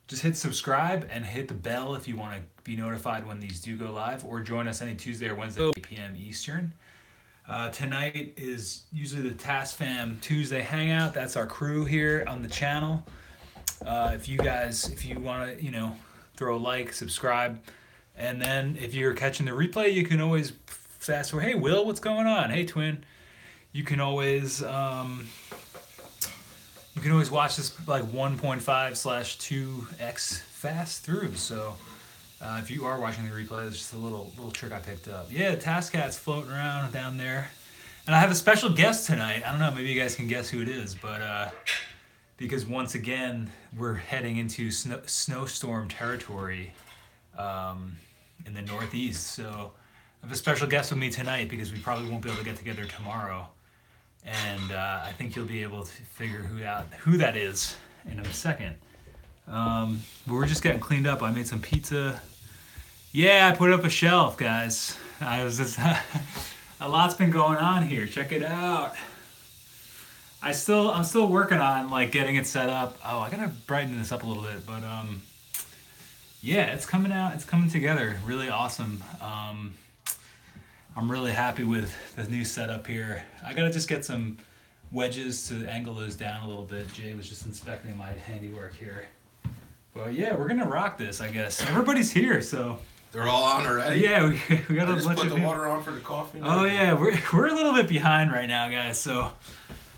just hit subscribe and hit the bell if you want to be notified when these do go live, or join us any Tuesday or Wednesday at 8 p.m. Eastern. Tonight is usually the TascFam Tuesday Hangout. That's our crew here on the channel. If you want to, throw a like, subscribe, and then if you're catching the replay, you can always fast forward. Hey, Will, what's going on? Hey, Twin. You can always watch this like 1.5/2x fast through. So if you are watching the replay, it's just a little trick I picked up. Yeah, Task Cat's floating around down there, and I have a special guest tonight. I don't know, maybe you guys can guess who it is, but because once again we're heading into snowstorm territory in the Northeast. So I have a special guest with me tonight because we probably won't be able to get together tomorrow. And I think you'll be able to figure who that is in a second. But we're just getting cleaned up. I made some pizza. Yeah, I put up a shelf, guys. A lot's been going on here. Check it out. I'm still working on like getting it set up. Oh, I gotta brighten this up a little bit, but yeah, it's coming out. It's coming together. Really awesome. I'm really happy with the new setup here. I gotta just get some wedges to angle those down a little bit. Jay was just inspecting my handiwork here. But yeah, we're gonna rock this, I guess. Everybody's here, so. They're all on already? Yeah, we got a bunch bunch of of the water on for the coffee now? Oh yeah, we're a little bit behind right now, guys, so.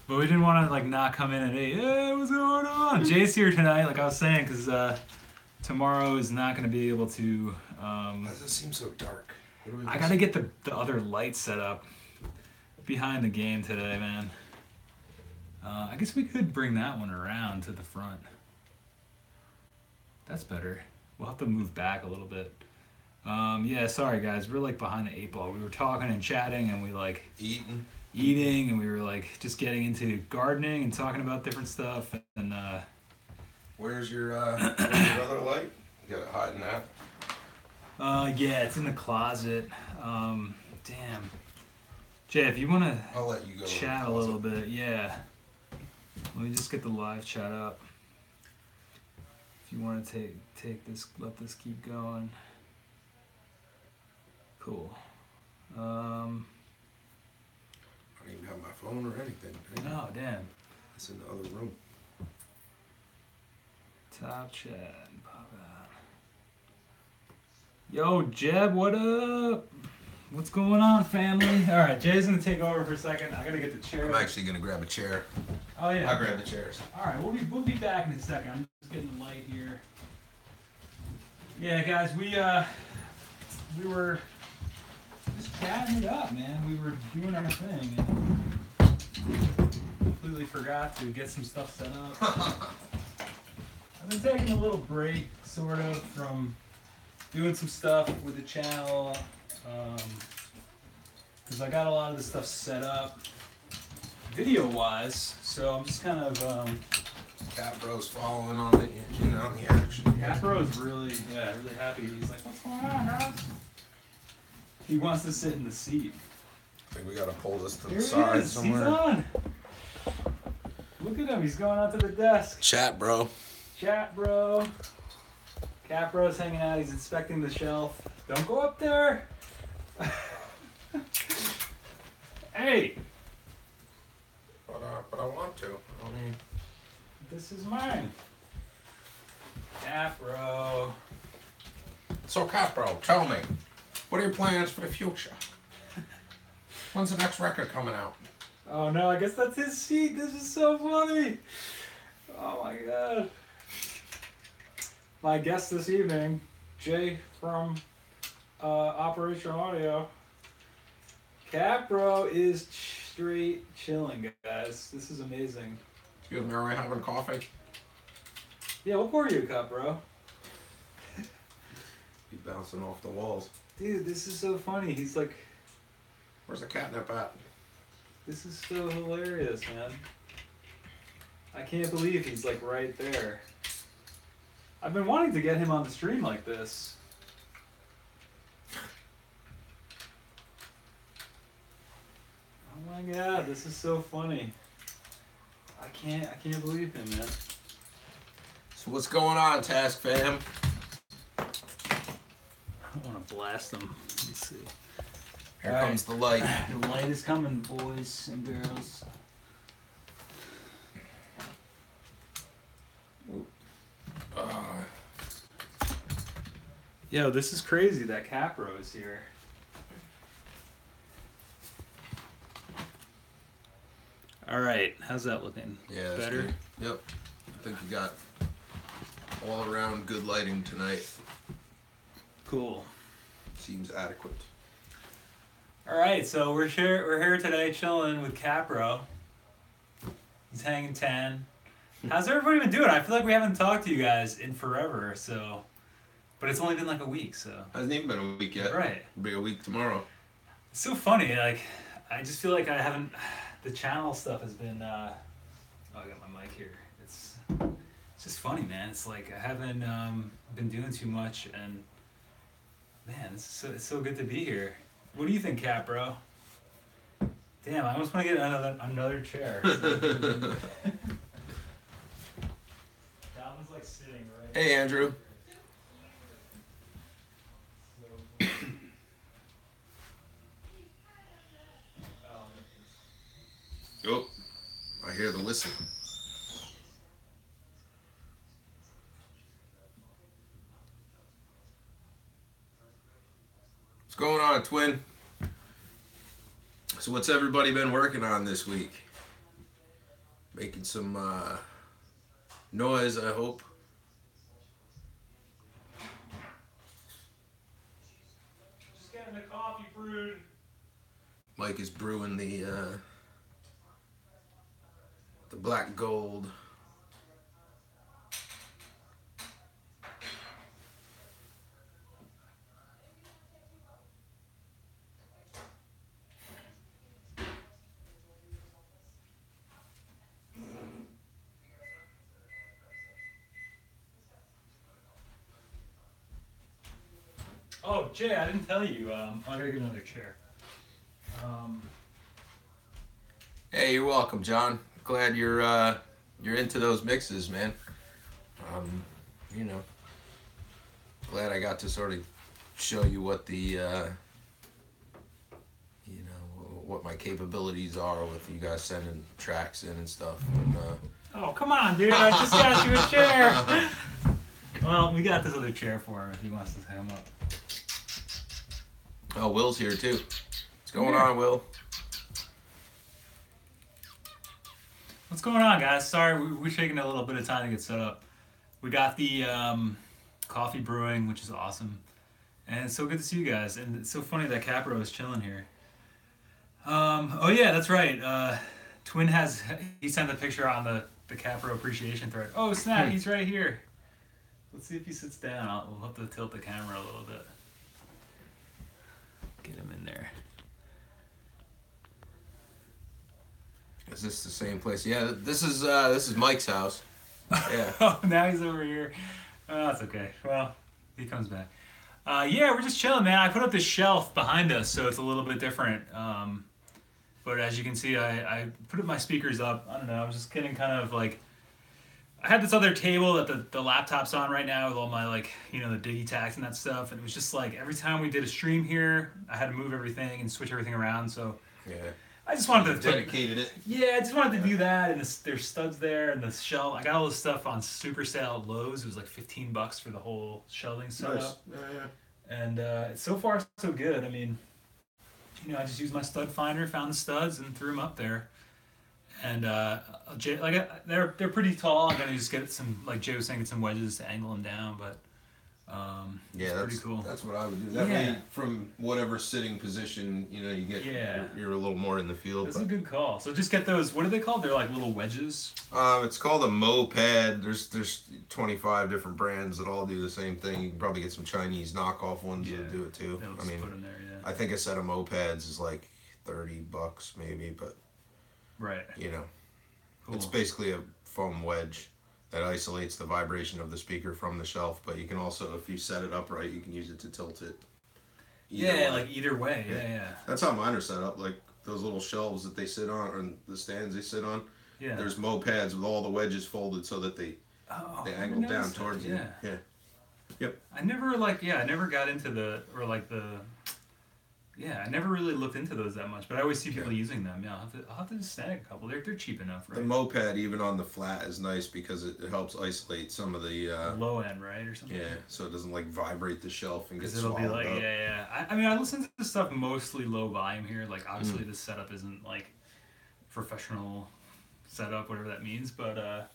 But we didn't want to like not come in and hey, what's going on? Jay's here tonight, like I was saying, because tomorrow is not gonna be able to. Why does it seem so dark? I gotta get the other lights set up behind the game today, man. I guess we could bring that one around to the front. That's better. We'll have to move back a little bit. Yeah, sorry guys, we're like behind the 8 ball. We were talking and chatting and we like eating and we were like just getting into gardening and talking about different stuff and where's your other light? You got it hiding that? yeah, it's in the closet. Damn. Jay, if you want to I'll let you go chat a little bit, yeah. Let me just get the live chat up. If you want to take this, let this keep going. Cool. I don't even have my phone or anything. Oh, damn. It's in the other room. Top chat. Pop out. Yo, Jeb, what up? What's going on, family? All right, Jay's gonna take over for a second. I gotta get the chair. I'm actually gonna grab a chair. Oh yeah. I'll grab the chairs. All right, we'll be back in a second. I'm just getting the light here. Yeah, guys, we were just chatting it up, man. We were doing our thing and completely forgot to get some stuff set up. I've been taking a little break, sort of, from doing some stuff with the channel, because I got a lot of this stuff set up video-wise, so I'm just kind of Cat Bro's following on the action. Cat Bro's really happy. He's like, what's going on, guys? He wants to sit in the seat. I think we gotta pull this to Here the he side is. somewhere. He's on. Look at him. He's going out to the desk. Chat, bro. Chat, bro. Cat Bro's hanging out. He's inspecting the shelf. Don't go up there. Hey. But I want to. I mean, This is mine. Cat Bro. so, Cat Bro, tell me, what are your plans for the future? When's the next record coming out? Oh no, I guess that's his seat. This is so funny. Oh my god. My guest this evening, Jay from Operation Audio. Cat Bro is straight chilling, guys. This is amazing. Excuse me, are we having coffee? Yeah, we'll pour you a cup, bro. He's bouncing off the walls. Dude, this is so funny. He's like, Where's the catnip at? this is so hilarious, man. I can't believe he's like right there. I've been wanting to get him on the stream like this. Oh my god, this is so funny. I can't believe him, man. So what's going on, TascFam? I want to blast them. Let's see. Here comes the light. The light is coming, boys and girls. Yo, this is crazy that Capro is here. All right, how's that looking? Yeah, that's better. Good. Yep. I think you got all around good lighting tonight. Cool. Seems adequate. All right, so we're here today chilling with Capro. He's hanging 10. How's everybody been doing? I feel like we haven't talked to you guys in forever, so. But it's only been like a week, so. Hasn't even been a week yet. Right. It'll be a week tomorrow. It's so funny, like, I just feel like I haven't. The channel stuff has been. Oh, I got my mic here. It's just funny, man. It's like I haven't been doing too much, and man, it's so good to be here. What do you think, Cap, bro? Damn, I almost want to get another chair. That one's like sitting right. Hey, Andrew. Oh, I hear the whistle. What's going on, twin? So what's everybody been working on this week? Making some noise, I hope. Just getting the coffee brewed. Mike is brewing the black gold. Oh, Jay, I didn't tell you. I gotta get another chair. Hey, you're welcome, John. Glad you're into those mixes, man. You know, glad I got to sort of show you what the you know, what my capabilities are with you guys sending tracks in and stuff. And, Oh, come on, dude. I just got you a chair. Well, we got this other chair for him if he wants to come up. oh, Will's here too. What's going on, Will? What's going on, guys? Sorry, we're taking a little bit of time to get set up. We got the coffee brewing, which is awesome. And it's so good to see you guys. And it's so funny that Capro is chilling here. Oh, yeah, that's right. Twin he sent a picture on the Capro appreciation thread. Oh, snap, he's right here. Let's see if he sits down. We'll have to tilt the camera a little bit. Get him in there. Is this the same place? Yeah, this is Mike's house. Yeah. Oh, now he's over here. Oh, that's okay. Well, he comes back. Yeah, we're just chilling, man. I put up this shelf behind us, so it's a little bit different. But as you can see, I put my speakers up. I don't know. I was just getting kind of like. I had this other table that the laptop's on right now with all my like, you know, the Digitakt and that stuff. And it was just like every time we did a stream here, I had to move everything and switch everything around. So Yeah. I just wanted to Dedicated it. Yeah, I just wanted to do that. And there's studs there and the shelf. I got all this stuff on super sale at Lowe's. It was like $15 for the whole shelving setup. Nice. Yeah. And so far so good. I mean, you know, I just used my stud finder, found the studs, and threw them up there. And they're pretty tall. I'm gonna just get some, like Jay was saying, get some wedges to angle them down. But Yeah, it's that's pretty cool. That's what I would do. That way, from whatever sitting position, you know, you get you're a little more in the field. That's a good call. So just get those. What are they called? They're like little wedges. It's called a moped. There's 25 different brands that all do the same thing. You can probably get some Chinese knockoff ones that do it too. They'll I mean, put them there, yeah. I think a set of mopeds is like $30 maybe, but right. You know, Cool. It's basically a foam wedge that isolates the vibration of the speaker from the shelf. But you can also, if you set it upright, you can use it to tilt it. Like either way. Yeah. That's how mine are set up. Like those little shelves that they sit on, or the stands they sit on. Yeah. There's mopeds with all the wedges folded so that they Oh, They I never angle down noticed that, towards you. yeah. Yeah. Yep. I never I never got into I never really looked into those that much, but I always see people Yeah. using them. Yeah, I'll have to just snag a couple. They're cheap enough, The right? moped, even on the flat, is nice because it helps isolate some of the. Low end, right, or something. Yeah, so it doesn't like vibrate the shelf and get Because it'll be swallowed like, up. yeah. I mean, I listen to stuff mostly low volume here. Like, obviously, this setup isn't like professional setup, whatever that means. But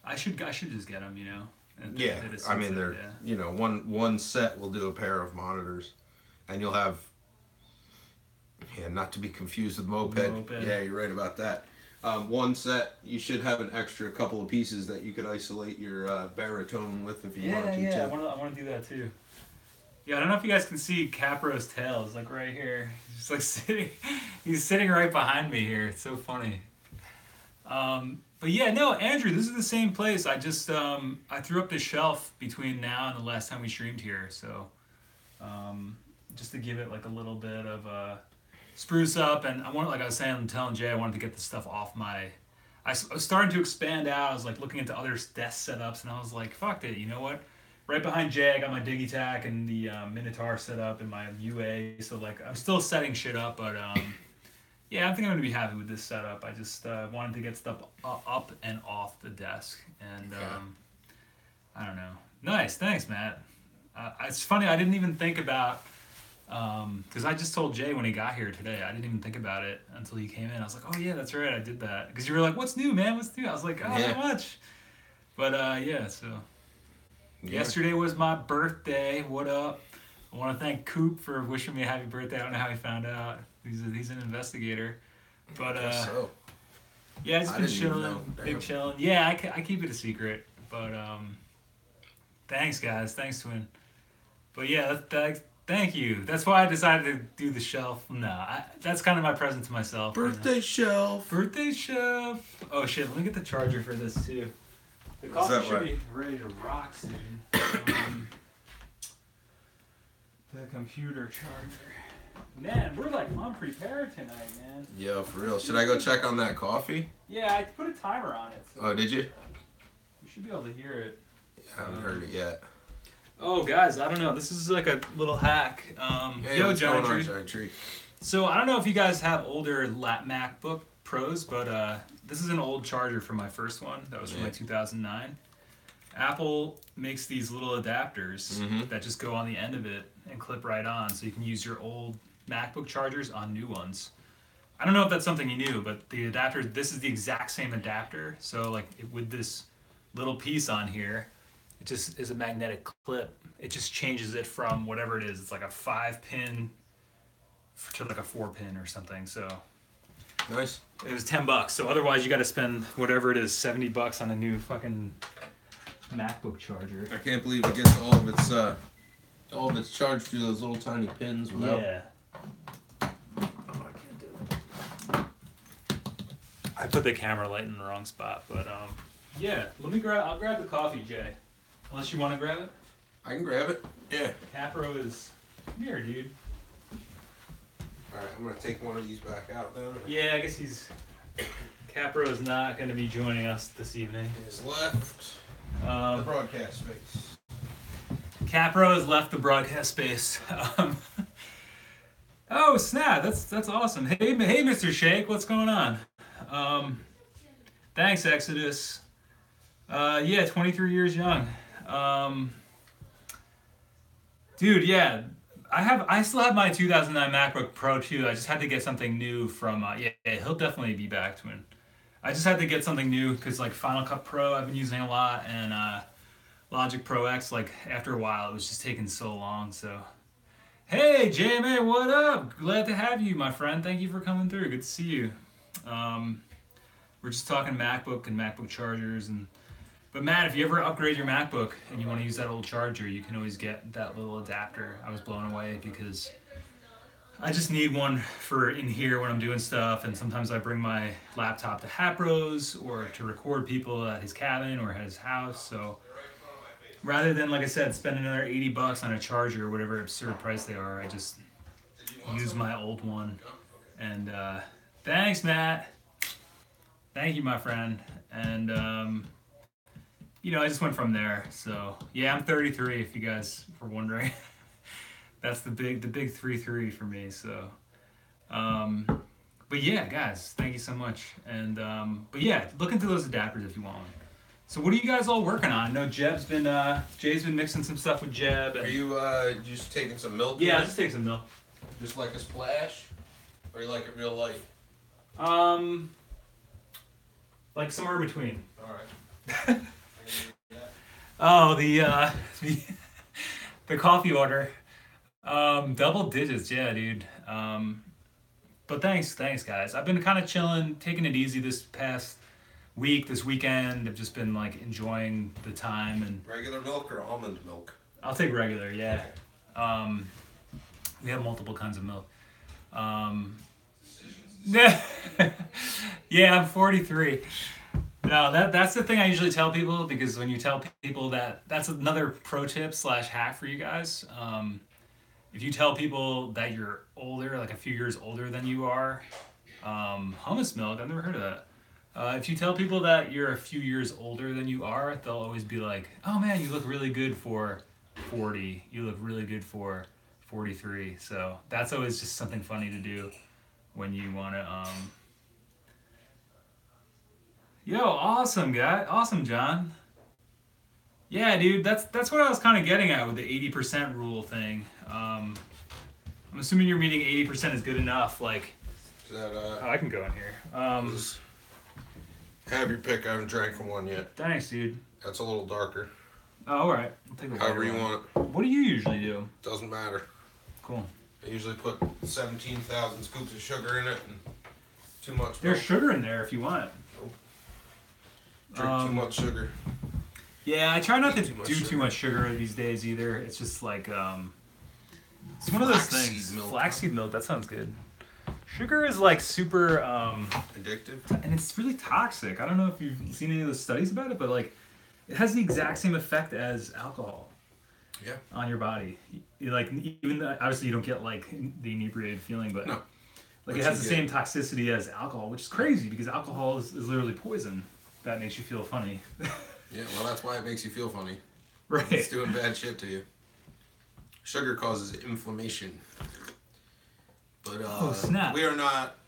I should just get them, you know. And Yeah, it I suits mean it, they're yeah. one set will do a pair of monitors, and you'll have not to be confused with moped. Moped. Yeah, you're right about that. One set you should have an extra couple of pieces that you could isolate your baritone with if you wanted to. Yeah. Too. I want to do that too. Yeah, I don't know if you guys can see Capro's tail. It's like right here. He's just like sitting. He's sitting right behind me here. It's so funny. But yeah, no, Andrew, this is the same place. I just I threw up the shelf between now and the last time we streamed here, so just to give it like a little bit of a spruce up. And I wanted, like I was saying, telling Jay, I wanted to get the stuff off my. I was starting to expand out. I was like looking into other desk setups, and I was like, fuck it, you know what? Right behind Jay, I got my Digitakt and the Minotaur set up and my UA. So like, I'm still setting shit up, but yeah, I think I'm gonna be happy with this setup. I just wanted to get stuff up and off the desk, and I don't know. Nice, thanks, Matt. It's funny, I didn't even think about because I just told Jay when he got here today. I didn't even think about it until he came in. I was like, oh yeah, that's right, I did that. Because you were like, what's new, man? What's new? I was like, oh, not much. But yeah, so. Yeah. Yesterday was my birthday. What up? I want to thank Coop for wishing me a happy birthday. I don't know how he found out. He's an investigator. But So. yeah, it's been chilling, big chilling. Yeah, I keep it a secret. But thanks guys, thanks Twin. But yeah, thank you. That's why I decided to do the shelf. No, that's kind of my present to myself. Birthday shelf. Birthday shelf. Oh shit, let me get the charger for this too. The coffee should be ready to rock soon. The computer charger. Man, we're like unprepared tonight, man. Yeah, for real. Should I go check on that coffee? Yeah, I put a timer on it. So oh, did you? You should be able to hear it. I haven't heard it yet. Oh, guys, I don't know. This is like a little hack. Hey, yo, what's John going on, Tree. Giant Tree? So I don't know if you guys have older MacBook Pros, but this is an old charger from my first one. That was from like 2009. Apple makes these little adapters that just go on the end of it and clip right on, so you can use your old MacBook chargers on new ones. I don't know if that's something you knew, but the adapter, this is the exact same adapter. So like with this little piece on here, it just is a magnetic clip. It just changes it from whatever it is. It's like a 5-pin to like a 4-pin or something. So nice. It was $10. So otherwise you got to spend whatever it is, $70 on a new fucking MacBook charger. I can't believe it gets all of its charged through those little tiny pins without. Yeah. Oh, I can't do it. I put the camera light in the wrong spot, but yeah. I'll grab the coffee, Jay. Unless you want to grab it. I can grab it. Yeah. Capro is here, dude. All right, I'm gonna take one of these back out then. Yeah, I guess Capro is not going to be joining us this evening. He's left the broadcast space. Capro has left the broadcast space. Oh snap! That's awesome. Hey, Mr. Shake, what's going on? Thanks, Exodus. Yeah, 23 years young. Dude, yeah. I still have my 2009 MacBook Pro too. I just had to get something new from. Yeah, he'll definitely be back, Twin. I just had to get something new because like Final Cut Pro I've been using a lot, and Logic Pro X, like after a while it was just taking so long. So, hey JMA, what up? Glad to have you, my friend. Thank you for coming through. Good to see you. We're just talking MacBook and MacBook chargers, but Matt, if you ever upgrade your MacBook and you want to use that old charger, you can always get that little adapter. I was blown away because I just need one for in here when I'm doing stuff, and sometimes I bring my laptop to Hapro's or to record people at his cabin or at his house. So rather than, like I said, spend another $80 on a charger or whatever absurd price they are, I just use my old one. And thanks, Matt. Thank you, my friend. And I just went from there. So yeah, I'm 33. If you guys were wondering, that's the big 3-3 for me. So, um, but yeah, guys, thank you so much. And but yeah, look into those adapters if you want one. So what are you guys all working on? I know Jay's been mixing some stuff with Jeb. Are And, you just taking some milk? yeah, I'll just take some milk. Just like a splash, or you like it real light? Um, like somewhere in between. All right. Oh, the the coffee order. Double digits, yeah, dude. But thanks, guys. I've been kind of chilling, taking it easy this past week, this weekend. I've just been like enjoying the time, and Regular milk or almond milk? I'll take regular, yeah. We have multiple kinds of milk. Yeah, yeah, I'm 43. No, that's the thing I usually tell people, because when you tell people that's another pro tip / hack for you guys. If you tell people that you're older, like a few years older than you are, hummus milk, I've never heard of that. If you tell people that you're a few years older than you are, they'll always be like, "Oh man, you look really good for 40. You look really good for 43." So that's always just something funny to do when you want to. Yo, awesome guy, awesome John. Yeah, dude, that's what I was kind of getting at with the 80% rule thing. I'm assuming you're meaning 80% is good enough. Like, Is that oh, I can go in here. just have your pick. I haven't drank from one yet. Thanks, dude. That's a little darker. Oh, all right. I'll take the However white you one. want it. What do you usually do? Doesn't matter. Cool. I usually put 17,000 scoops of sugar in it and too much There's milk. sugar in there if you want. Drink too much sugar. Yeah, I try not to Too much do sugar. too much sugar these days either. It's just like it's one of those Flaxseed things. milk. Flaxseed milk. That sounds good. Sugar is like super, Addictive? and it's really toxic. I don't know if you've seen any of the studies about it, but like, it has the exact same effect as alcohol Yeah. on your body. Like, even though, obviously you don't get like the inebriated feeling, but No. like But it has you the same toxicity as alcohol, which is crazy because alcohol is literally poison. That makes you feel funny. Yeah, well, that's why it makes you feel funny. Right. It's doing bad shit to you. Sugar causes inflammation. But Oh, snap. we are not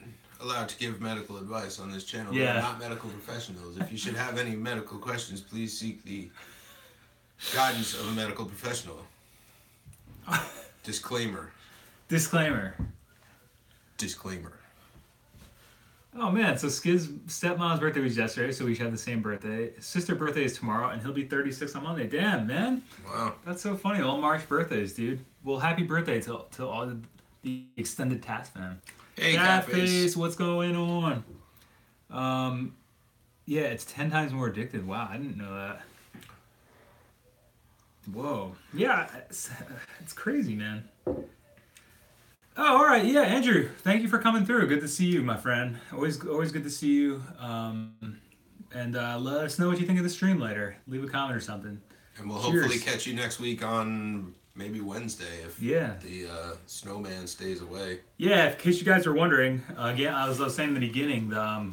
allowed to give medical advice on this channel. Yeah. We're not medical professionals. If you should have any medical questions, please seek the guidance of a medical professional. Disclaimer. Disclaimer. Disclaimer. Oh man, so Skid's stepmom's birthday was yesterday, so we had the same birthday. His sister's birthday is tomorrow, and he'll be 36 on Monday. Damn, man. Wow. That's so funny. All March birthdays, dude. Well, happy birthday to all the extended TascFam. Hey, Catface, Catface. what's going on? Yeah, it's 10 times more addicted. Wow, I didn't know that. Whoa. Yeah, it's crazy, man. Oh, all right. Yeah, Andrew, thank you for coming through. Good to see you, my friend. Always good to see you. And let us know what you think of the stream later. Leave a comment or something. And we'll Cheers. hopefully catch you next week on maybe Wednesday if Yeah. the snowman stays away. Yeah, in case you guys are wondering, again, I was saying in the beginning,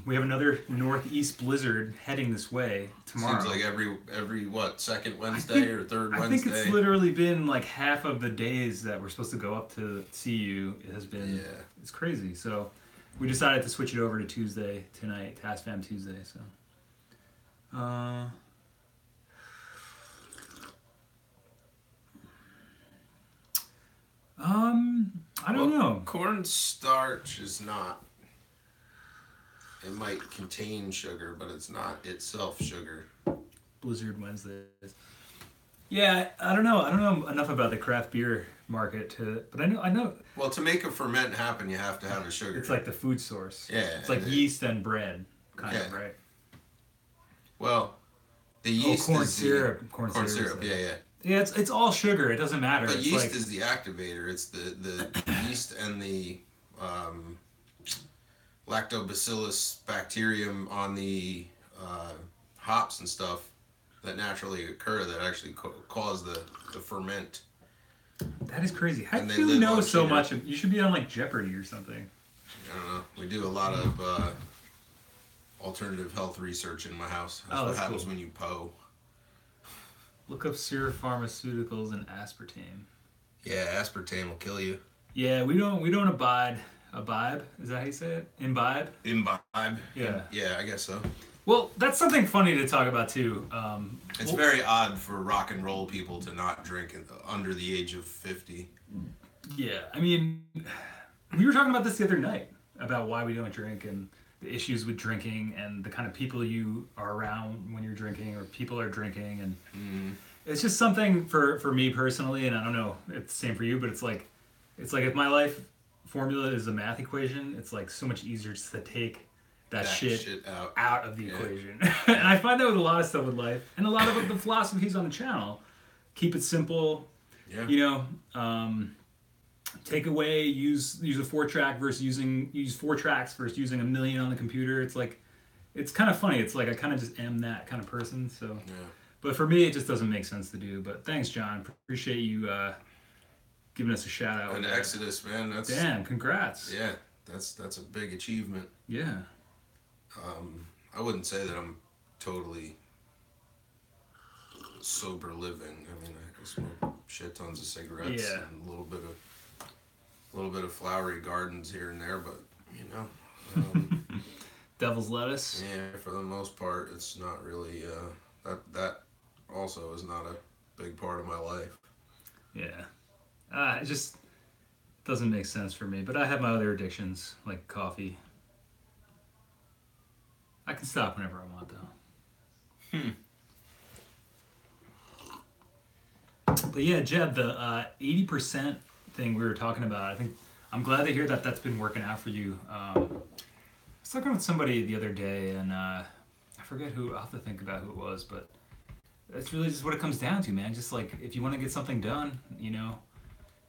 we have another northeast blizzard heading this way tomorrow. Seems like every what, second Wednesday or third Wednesday? I think it's literally been like half of the days that we're supposed to go up to see you. It has been, it's crazy. So we decided to switch it over to Tuesday tonight, TascFam Tuesday. So, I don't know. Cornstarch is not. It might contain sugar, but it's not itself sugar. Blizzard Wednesdays. Yeah, I don't know. I don't know enough about the craft beer market but I know. Well, to make a ferment happen, you have to have a sugar. It's like the food source. Yeah. It's like yeast and bread, kind of, Yeah. right? Well, the yeast corn is syrup. Corn syrup, yeah. Yeah, it's all sugar. It doesn't matter. But It's yeast like, is the activator. It's the yeast and the lactobacillus bacterium on the hops and stuff that naturally occur that actually cause the ferment. that is crazy. How And do they you live know on so sugar. much? You should be on like Jeopardy or something. I don't know. We do a lot of alternative health research in my house. That's Oh, what that's happens cool. when you PO. Look up Sear Pharmaceuticals and aspartame. Yeah, aspartame will kill you. Yeah, we don't abide. Is that how you say it? Imbibe. Imbibe. Yeah. Yeah, I guess so. Well, that's something funny to talk about too. It's very odd for rock and roll people to not drink under the age of 50. Yeah, I mean, we were talking about this the other night about why we don't drink and the issues with drinking and the kind of people you are around when you're drinking or people are drinking, and it's just something for me personally, and I don't know if it's the same for you, but it's like if my life formula is a math equation, it's like so much easier just to take that shit out of the equation. And I find that with a lot of stuff with life and a lot of the philosophies on the channel. Keep it simple. Yeah. You know, take away, use a 4-track versus use 4 tracks versus using a million on the computer. It's like, it's kind of funny. It's like I kind of just am that kind of person. So, yeah. But for me, it just doesn't make sense to do. But thanks, John. Appreciate you giving us a shout out. An Exodus, man. That's damn. Congrats. Yeah, that's a big achievement. Yeah. I wouldn't say that I'm totally sober living. I mean, I smoke shit tons of cigarettes and a little bit of flowery gardens here and there, but you know, Devil's lettuce. yeah, for the most part, it's not really that also is not a big part of my life. Yeah, it just doesn't make sense for me. But I have my other addictions like coffee. I can stop whenever I want, though. But yeah, Jeb, the 80% thing we were talking about, I think I'm glad to hear that that's been working out for you. I was talking with somebody the other day, and I forget who, I'll have to think about who it was, but that's really just what it comes down to, man. Just like, if you want to get something done, you know,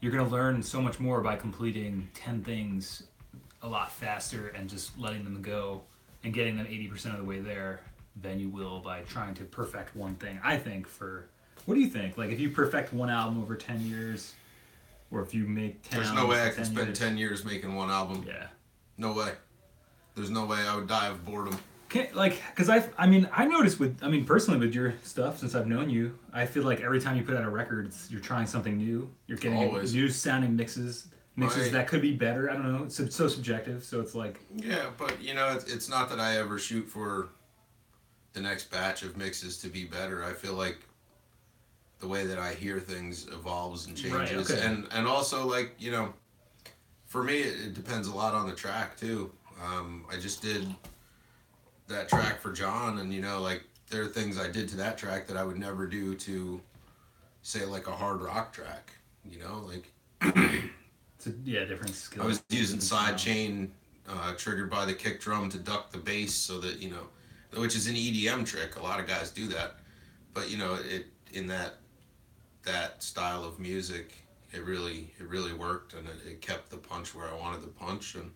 you're going to learn so much more by completing 10 things a lot faster and just letting them go and getting them 80% of the way there than you will by trying to perfect one thing. I think what do you think? Like, if you perfect one album over 10 years, or if you make 10 There's no way I can spend 10 years making one album. Yeah. No way. There's no way. I would die of boredom. Because I mean, I noticed personally with your stuff, since I've known you, I feel like every time you put out a record, you're trying something new. You're getting new sounding mixes that could be better. I don't know. It's so subjective. So it's like. Yeah, but you know, it's not that I ever shoot for the next batch of mixes to be better. I feel like the way that I hear things evolves and changes, right, okay. and also, like, you know, for me it depends a lot on the track too. I just did that track for John, and you know, like, there are things I did to that track that I would never do to, say, like a hard rock track. You know, like. Different skills. I was using sidechain triggered by the kick drum to duck the bass, so that, you know, which is an EDM trick. A lot of guys do that, but you know, it in that style of music, it really worked, and it kept the punch where I wanted the punch, and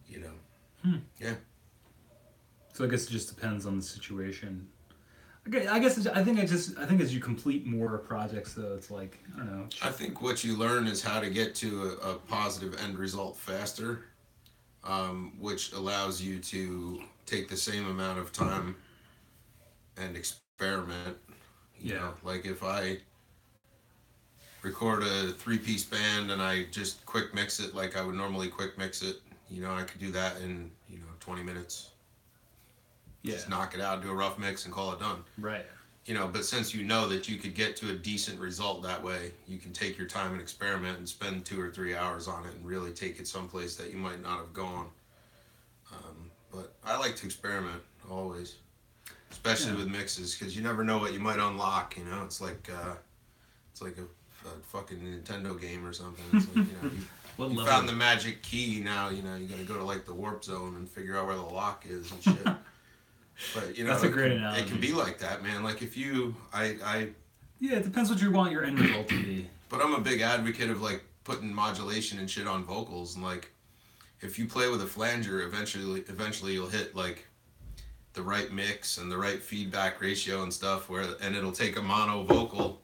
you know, yeah. So I guess it just depends on the situation. Okay, I think as you complete more projects, though, it's like, I don't know. I think what you learn is how to get to a positive end result faster, which allows you to take the same amount of time and experiment. You know, like if I record a 3-piece band and I just quick mix it like I would normally quick mix it, you know, I could do that in, you know, 20 minutes. Yeah. Just knock it out, do a rough mix, and call it done. Right. You know, but since you know that you could get to a decent result that way, you can take your time and experiment and spend 2 or 3 hours on it and really take it someplace that you might not have gone. But I like to experiment always, especially with mixes, because you never know what you might unlock. You know, it's like a fucking Nintendo game or something. It's like, you know, you found the magic key. Now, you know, you got to go to like the warp zone and figure out where the lock is and shit. But you know, that's a great analogy. It can be like that, man. Like if you, yeah, it depends what you want your end result to be. But I'm a big advocate of like putting modulation and shit on vocals, and like if you play with a flanger, eventually you'll hit like the right mix and the right feedback ratio and stuff, and it'll take a mono vocal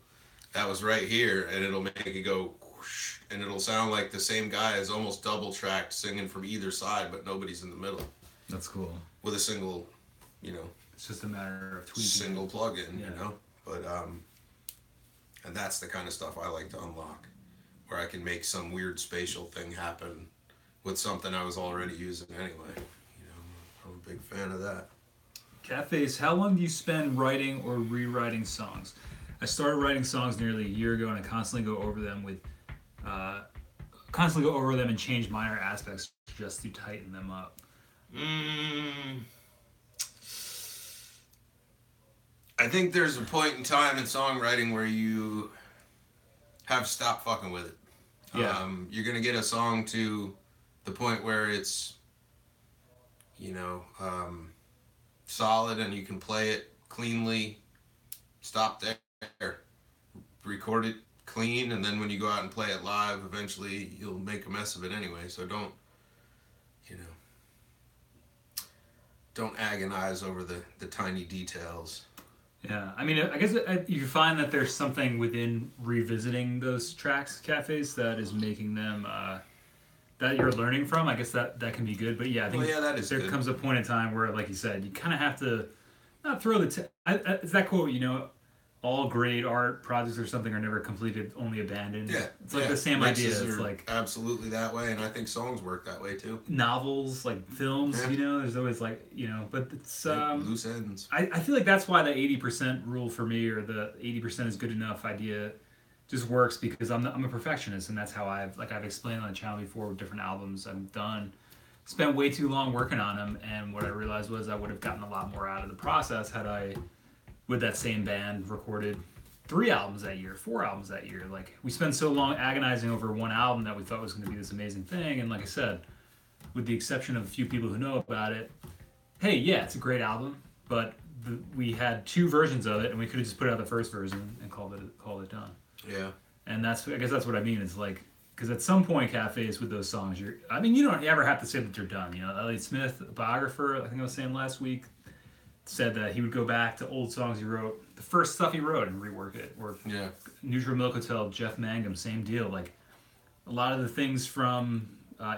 that was right here, and it'll make it go whoosh, and it'll sound like the same guy is almost double tracked singing from either side, but nobody's in the middle. That's cool. With a single, you know, it's just a matter of tweaking. Single plug-in, you know. But And that's the kind of stuff I like to unlock, where I can make some weird spatial thing happen with something I was already using anyway. You know, I'm a big fan of that. Cafes, how long do you spend writing or rewriting songs? I started writing songs nearly a year ago, and I uh, constantly go over them and change minor aspects just to tighten them up. Mm, I think there's a point in time in songwriting where you have to stop fucking with it. Yeah. You're gonna get a song to the point where it's, you know, solid and you can play it cleanly. Stop there, record it clean, and then when you go out and play it live, eventually you'll make a mess of it anyway. So you know, don't agonize over the tiny details. Yeah, I mean, I guess you find that there's something within revisiting those tracks, cafes, that is making them that you're learning from. I guess that can be good, but yeah, I think That is there good. comes a point in time where, like you said, you kind of have to not throw the. It's that quote, all great art projects or something are never completed, only abandoned. Yeah, It's like the same idea. Mixes It's are like absolutely that way, and I think songs work that way too. novels, like films. Yeah. There's always but it's Loose ends. I feel like that's why the 80% rule for me, or the 80% is good enough idea, just works because I'm a perfectionist, and that's how I've explained on the channel before with different albums I've done. Spent way too long working on them, and what I realized was I would have gotten a lot more out of the process had I, with that same band, recorded 3 albums that year, 4 albums that year. Like, we spent so long agonizing over one album that we thought was going to be this amazing thing, and like I said, with the exception of a few people who know about it, hey, yeah, it's a great album, but we had 2 versions of it, and we could have just put out the first version and called it done. Yeah. And I guess that's what I mean. It's like, because at some point, cafes with those songs, you don't ever have to say that they're done. Elliott Smith, a biographer, I think I was saying last week, said that he would go back to old songs he wrote, the first stuff he wrote, and rework it. Or Neutral Milk Hotel, Jeff Mangum, same deal. Like, a lot of the things from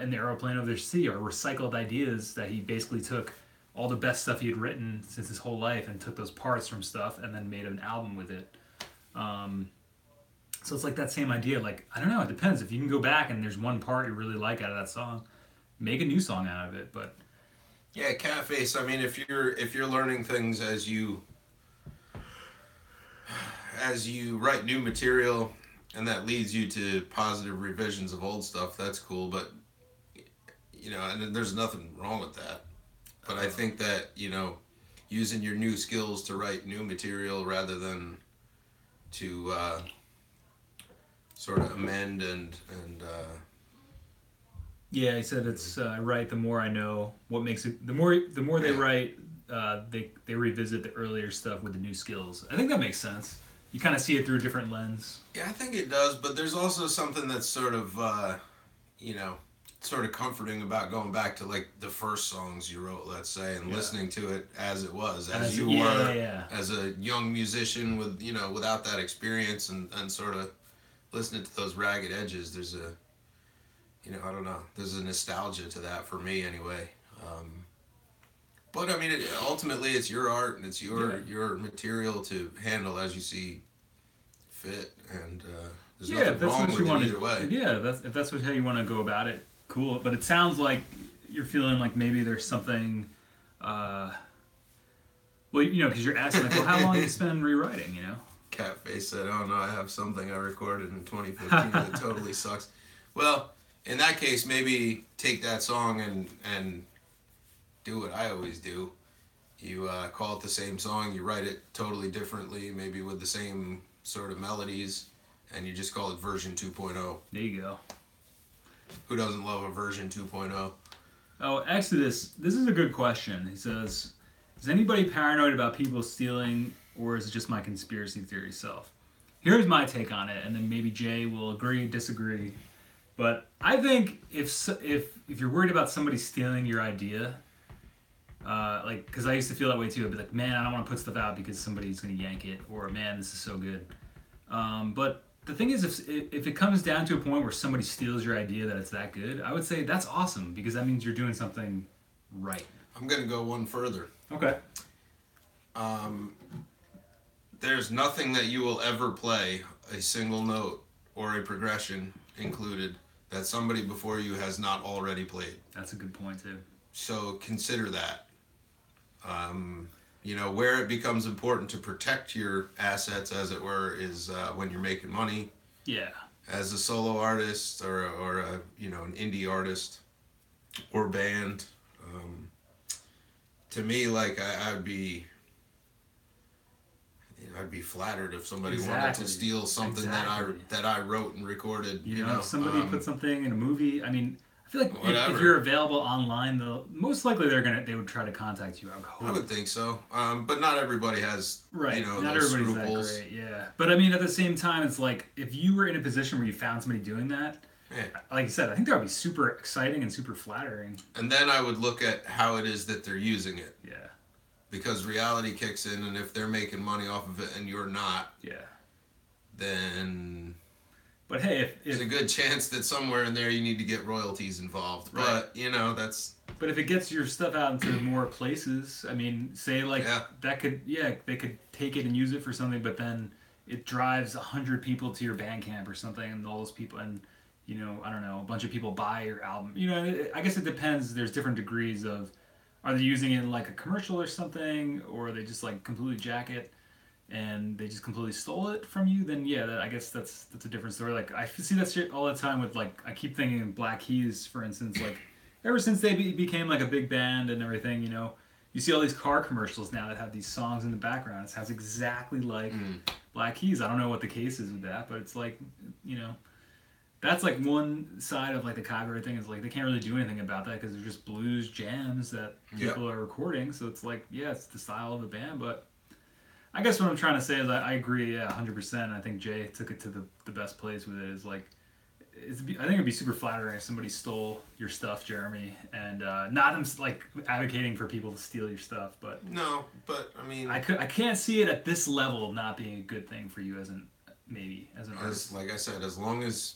In the Aeroplane Over the Sea are recycled ideas that he basically took all the best stuff he had written since his whole life and took those parts from stuff and then made an album with it. So it's like that same idea. Like, I don't know, it depends. If you can go back and there's one part you really like out of that song, make a new song out of it. But yeah, cafes. I mean, if you're learning things as you write new material, and that leads you to positive revisions of old stuff, that's cool. But and there's nothing wrong with that. But I think that using your new skills to write new material rather than to sort of amend and yeah, he said it's right. The more I know, what makes it. The more they write, they revisit the earlier stuff with the new skills. I think that makes sense. You kind of see it through a different lens. Yeah, I think it does. But there's also something that's sort of sort of comforting about going back to like the first songs you wrote, let's say, and listening to it as it was, as you were as a young musician with without that experience and sort of listening to those ragged edges. There's a I don't know. There's a nostalgia to that for me, anyway. But I mean, ultimately, it's your art and it's your material to handle as you see fit, and there's nothing wrong with it either way. Yeah, if that's how you want to go about it, cool. But it sounds like you're feeling like maybe there's something. Well, because you're asking like, well, how long do you spend rewriting? Catface said, "Oh no, I have something I recorded in 2015 that totally sucks." Well, in that case, maybe take that song and do what I always do. You call it the same song, you write it totally differently, maybe with the same sort of melodies, and you just call it version 2.0. There you go. Who doesn't love a version 2.0? Oh, Exodus, this is a good question. He says, is anybody paranoid about people stealing, or is it just my conspiracy theory self? Here's my take on it, and then maybe Jay will agree, disagree. But I think if you're worried about somebody stealing your idea, because I used to feel that way too. I'd be like, man, I don't want to put stuff out because somebody's going to yank it, or man, this is so good. But the thing is, if it comes down to a point where somebody steals your idea that it's that good, I would say that's awesome because that means you're doing something right. I'm going to go one further. Okay. there's nothing that you will ever play, a single note or a progression included, that somebody before you has not already played. That's a good point too. So consider that. You know, where it becomes important to protect your assets, as it were, is when you're making money. Yeah. As a solo artist or a, you know, an indie artist or band. To me, like, I'd be flattered if somebody wanted to steal something that I wrote and recorded. You know, if somebody put something in a movie, I mean, I feel like if you're available online, though, most likely they would try to contact you. I would think so. But not everybody has, right. You know, not those everybody's scruples. that great, yeah. But I mean, at the same time, it's like if you were in a position where you found somebody doing that, yeah. Like you said, I think that would be super exciting and super flattering. And then I would look at how it is that they're using it. Yeah. Because reality kicks in, and if they're making money off of it and you're not, yeah, then. But hey, if there's a good chance that somewhere in there you need to get royalties involved. Right. But you know, that's. But if it gets your stuff out into more places, I mean, say like that could, they could take it and use it for something, but then it drives 100 people to your Bandcamp or something, and all those people, and you know, I don't know, a bunch of people buy your album. You know, I guess it depends. There's different degrees of, are they using it in like a commercial or something, or are they just like completely jack it and they just completely stole it from you? Then yeah, I guess that's a different story. Like I see that shit all the time with like, I keep thinking Black Keys, for instance, like ever since they became like a big band and everything, you know, you see all these car commercials now that have these songs in the background. It sounds exactly like Black Keys. I don't know what the case is with that, but it's like, you know, that's like one side of like the copyright thing, is like they can't really do anything about that because they're just blues jams that people are recording. So it's like, yeah, it's the style of the band. But I guess what I'm trying to say is I agree, 100%. I think Jay took it to the best place with it. Is like, I think it'd be super flattering if somebody stole your stuff, Jeremy, and not I'm like advocating for people to steal your stuff, but no, but I mean, I can't see it at this level not being a good thing for you as an artist. Like I said, as long as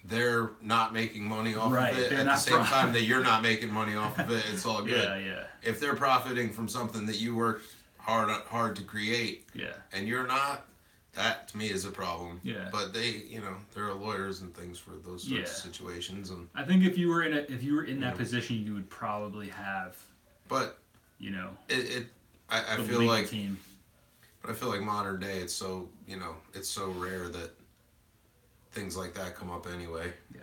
they're not making money off of it at the same time that you're not making money off of it, it's all good. Yeah. If they're profiting from something that you worked hard to create, and you're not, that to me is a problem. Yeah. But they, you know, there are lawyers and things for those sorts of situations, and I think if you were in that position, you would probably have. But you know, I feel like team. But I feel like modern day, it's so, you know, it's so rare that things like that come up anyway. Yeah.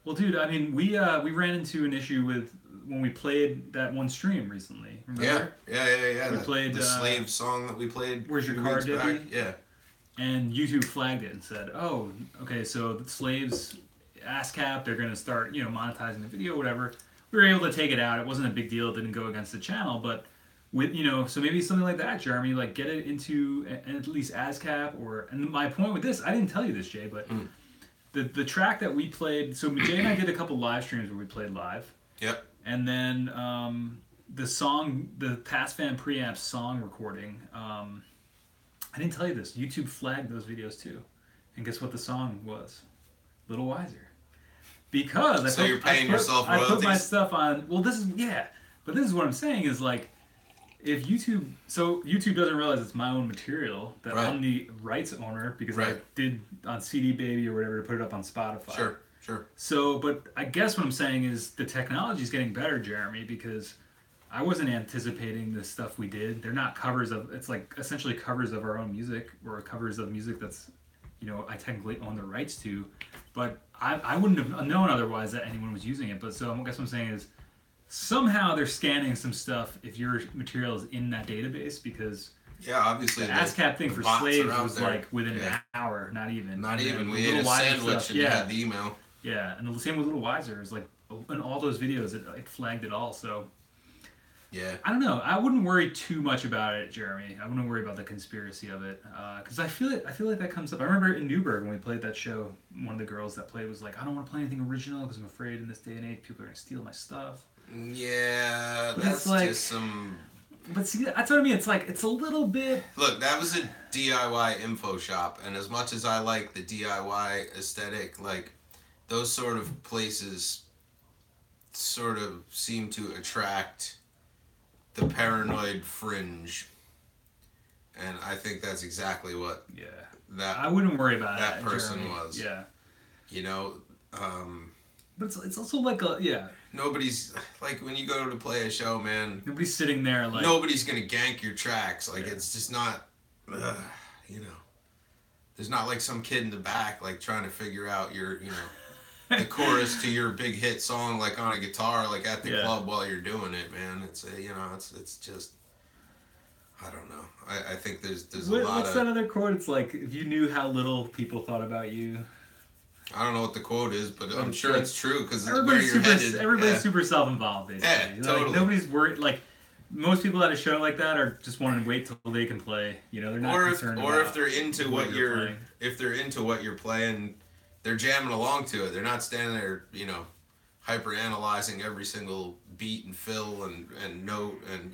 Well, dude, I mean, we ran into an issue with when we played that one stream recently. Remember? Yeah. We played the Slave song that we played. Where's Your Car, Debbie? Yeah. And YouTube flagged it and said, "Oh, okay, so the Slaves ASCAP, they're gonna start, you know, monetizing the video, whatever." We were able to take it out. It wasn't a big deal. It didn't go against the channel, but with, you know, so maybe something like that, Jeremy, like get it into at least ASCAP or. And my point with this, I didn't tell you this, Jay, but the track that we played. So Jay and I did a couple live streams where we played live. Yep. And then the song, the TascFam preamp song recording. I didn't tell you this. YouTube flagged those videos too, and guess what the song was? Little Wiser. Because you're paying yourself royalties? I put my stuff on. Well, this is but this is what I'm saying is like. If YouTube doesn't realize it's my own material, that I'm the rights owner because I did on CD Baby or whatever to put it up on Spotify. Sure. So, but I guess what I'm saying is the technology is getting better, Jeremy, because I wasn't anticipating the stuff we did. They're not covers of, it's like essentially covers of our own music or covers of music that's, you know, I technically own the rights to, but I wouldn't have known otherwise that anyone was using it. But so I guess what I'm saying is, somehow they're scanning some stuff if your material is in that database because obviously the ASCAP thing for Slaves was like within an hour, not even. We ate a sandwich stuff, and you had the email. Yeah, and the same with Little Wiser. It's like in all those videos, it flagged it all. So I don't know. I wouldn't worry too much about it, Jeremy. I wouldn't worry about the conspiracy of it because I feel like that comes up. I remember in Newburgh when we played that show, one of the girls that played was like, "I don't want to play anything original because I'm afraid in this day and age people are gonna steal my stuff." Yeah, that's like, just some. But see, that's what I mean. It's like it's a little bit. Look, that was a DIY info shop, and as much as I like the DIY aesthetic, like those sort of places, sort of seem to attract the paranoid fringe, And I think that's exactly what I wouldn't worry about that person Jeremy. was. Yeah. You know, but it's also like nobody's like when you go to play a show, man. Nobody's sitting there like nobody's gonna gank your tracks. Like it's just not, you know. There's not like some kid in the back like trying to figure out your, the chorus to your big hit song like on a guitar like at the club while you're doing it, man. It's it's just I don't know. I think there's a lot of. What's that other quote? It's like if you knew how little people thought about you. I don't know what the quote is, but I'm sure it's true because it's where you're headed. Everybody's super self-involved, basically. Yeah, totally. Like, nobody's worried. Like most people at a show like that are just wanting to wait till they can play. They're not concerned. Or if they're into what you're playing, they're jamming along to it. They're not standing there, hyper analyzing every single beat and fill and note and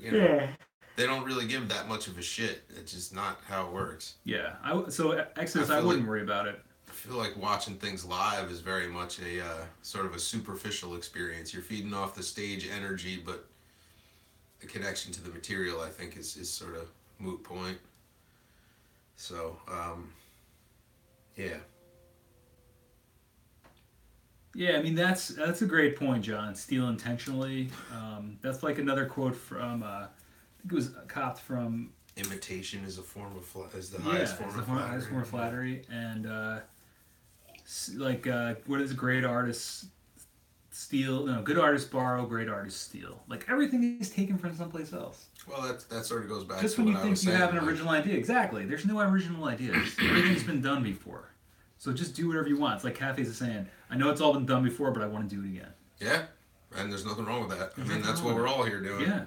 They don't really give that much of a shit. It's just not how it works. Yeah. So Exodus, I wouldn't worry about it. I feel like watching things live is very much a sort of a superficial experience. You're feeding off the stage energy, but the connection to the material, I think, is sort of moot point. So, yeah. Yeah, I mean that's a great point, John. Steal intentionally. That's like another quote from I think it was copped from. Imitation is a form of is the highest form of flattery. Highest form of flattery, and what is great artists steal? No, good artists borrow, great artists steal. Like everything is taken from someplace else. Well, that sort of goes back. Just to when you what think you have an original idea, exactly. There's no original ideas. Everything's been done before. So just do whatever you want. It's like Cafe's is saying, I know it's all been done before, but I want to do it again. Yeah, and there's nothing wrong with that. I mean, that's what we're all here doing. Yeah.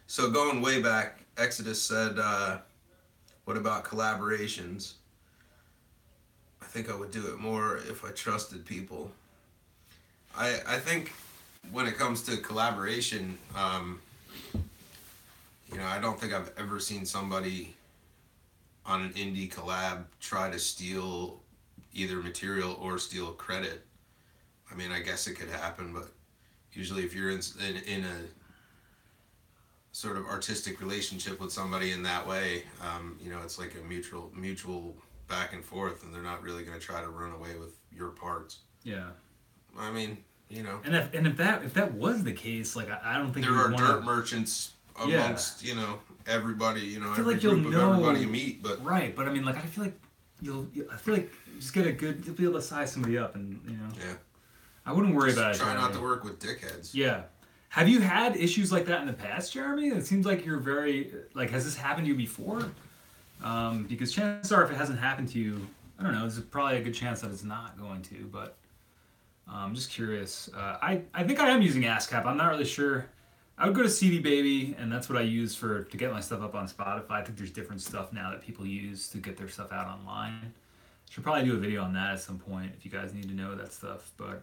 So going way back, Exodus said, what about collaborations? I think I would do it more if I trusted people. I think when it comes to collaboration, I don't think I've ever seen somebody on an indie collab try to steal either material or steal credit. I mean, I guess it could happen, but usually if you're in a sort of artistic relationship with somebody in that way, it's like a mutual back and forth, and they're not really going to try to run away with your parts. Yeah. I mean, And if that was the case, like I don't think there are dirt merchants amongst everybody, every group of everybody you meet, but right. But I mean, like I feel like you'll just get you'll be able to size somebody up, and yeah. I wouldn't worry about it. Try not to work with dickheads. Yeah. Have you had issues like that in the past, Jeremy? It seems like you're very has this happened to you before? Because chances are, if it hasn't happened to you, I don't know. There's probably a good chance that it's not going to. But I'm just curious. I think I am using ASCAP. I'm not really sure. I would go to CD Baby, and that's what I use to get my stuff up on Spotify. I think there's different stuff now that people use to get their stuff out online. Should probably do a video on that at some point if you guys need to know that stuff. But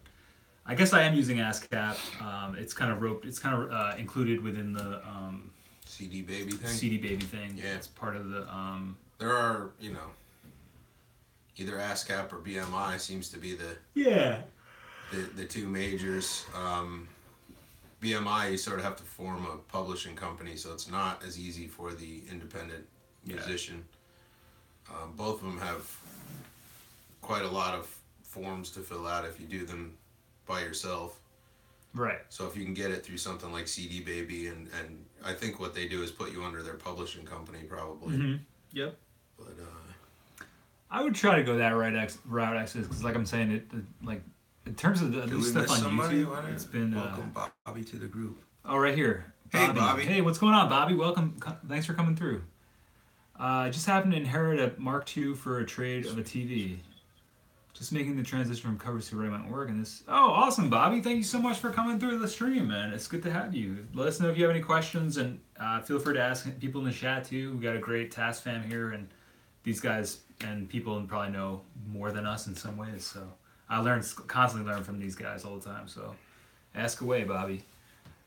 I guess I am using ASCAP. It's kind of included within the CD Baby thing. CD Baby thing. Yeah, it's part of the. There are either ASCAP or BMI seems to be the two majors. BMI, you sort of have to form a publishing company, so it's not as easy for the independent musician. Both of them have quite a lot of forms to fill out if you do them by yourself. Right. So if you can get it through something like CD Baby, and I think what they do is put you under their publishing company, probably. Mm-hmm. Yep. But I would try to go that route, actually, because like I'm saying, in terms of the stuff on YouTube, it's been welcome Bobby to the group. Oh, right here. Hey, Bobby. Hey, what's going on, Bobby? Welcome. Thanks for coming through. I just happened to inherit a Mark II for a trade of a TV. Just making the transition from covers to remote work, and this. Oh, awesome, Bobby! Thank you so much for coming through the stream, man. It's good to have you. Let us know if you have any questions, and feel free to ask people in the chat too. We got a great TascFam here, and these guys and people probably know more than us in some ways. So I constantly learn from these guys all the time. So ask away, Bobby.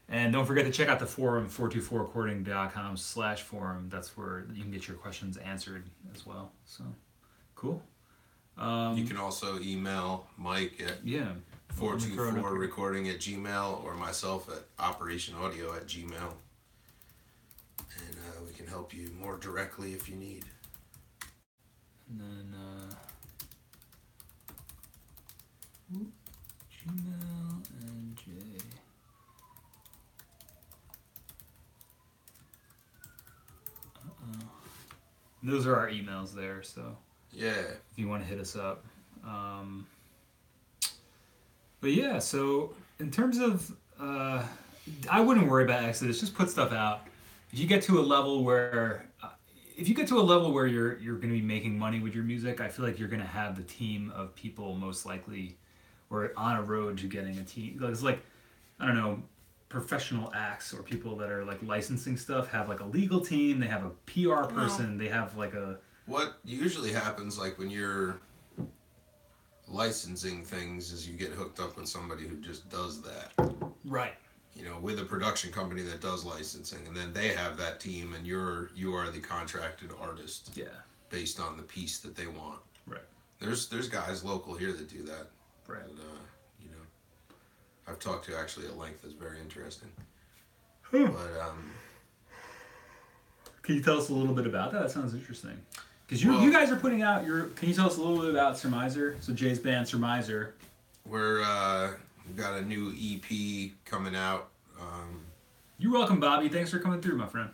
And don't forget to check out the forum, 424recording.com/forum. That's where you can get your questions answered as well. So cool. You can also email Mike at 424recording@gmail or myself at operationaudio@gmail, and we can help you more directly if you need. And then Gmail and J. Those are our emails there, so Yeah. if you want to hit us up. But yeah, so in terms of, I wouldn't worry about Exodus. Just put stuff out. If you get to a level where, you're going to be making money with your music, I feel like you're going to have the team of people most likely, or on a road to getting a team. It's like, I don't know, professional acts or people that are like licensing stuff have like a legal team. They have a PR person. They have like a. What usually happens, like when you're licensing things, is you get hooked up with somebody who just does that. Right. You know, with a production company that does licensing, and then they have that team, and you are the contracted artist. Yeah. Based on the piece that they want. Right. There's guys local here that do that. Right. And, you know, I've talked to actually at length. It's very interesting. But can you tell us a little bit about that? That sounds interesting. Because you guys are putting out your. Can you tell us a little bit about Surmiser? So Jay's band Surmiser. We've got a new EP coming out. You're welcome, Bobby. Thanks for coming through, my friend.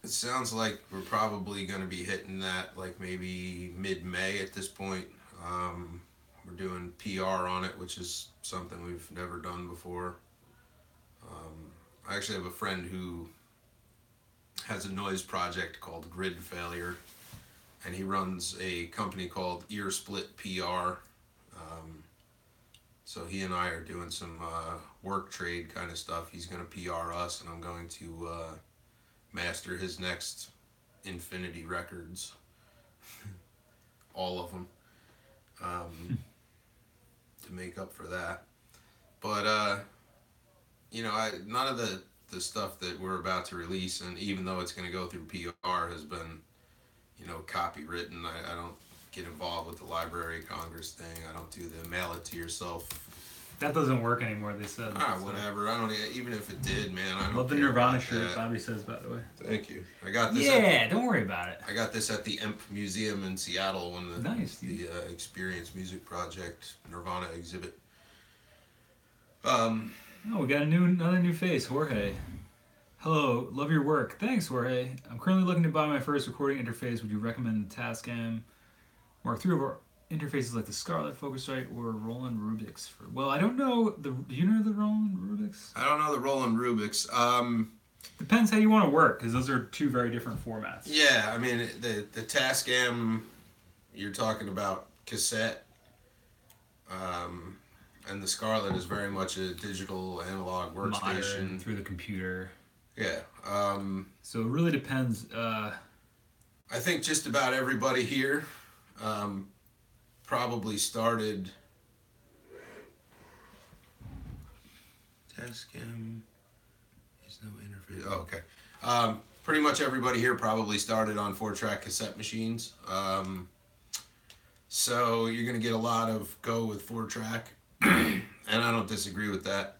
It sounds like we're probably going to be hitting that like maybe mid-May at this point. We're doing PR on it, which is something we've never done before. I actually have a friend who has a noise project called Grid Failure, and he runs a company called Ear Split PR. So he and I are doing some work trade kind of stuff. He's going to PR us, and I'm going to master his next Infinity records. All of them. To make up for that. But, you know, none of the stuff that we're about to release, and even though it's going to go through PR, has been, you know, copywritten. I don't get involved with the Library of Congress thing. I don't do the mail it to yourself. That doesn't work anymore, they said. Whatever. I don't even if it did, man. I don't love the Nirvana shirt, Bobby says, by the way. Thank you. I got this. Yeah, don't worry about it. I got this at the EMP Museum in Seattle when the Experience Music Project Nirvana exhibit. Oh, we got another new face, Jorge. Hello, love your work. Thanks, Jorge. I'm currently looking to buy my first recording interface. Would you recommend the TascFam Mark III over interfaces like the Scarlett, Focusrite, or Roland Rubix? Do you know the Roland Rubix? I don't know the Roland Rubix. Depends how you want to work, because those are two very different formats. Yeah, I mean, the TascFam, you're talking about cassette, and the Scarlett is very much a digital analog workstation. Modern, through the computer. Yeah. So it really depends. I think just about everybody here probably started TascFam is no interface. Oh, okay. Pretty much everybody here probably started on 4-track cassette machines. So you're going to get a lot of go with 4-track, and I don't disagree with that.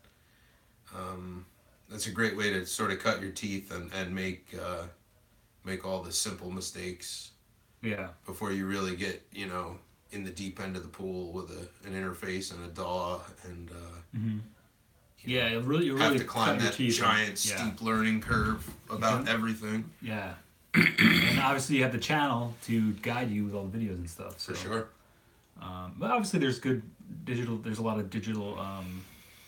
That's a great way to sort of cut your teeth and make all the simple mistakes. Yeah. Before you really get, you know, in the deep end of the pool with an interface and a DAW and you'll really have to climb that giant yeah. steep learning curve about everything. Yeah. And obviously you have the channel to guide you with all the videos and stuff. So. For sure. But obviously there's a lot of digital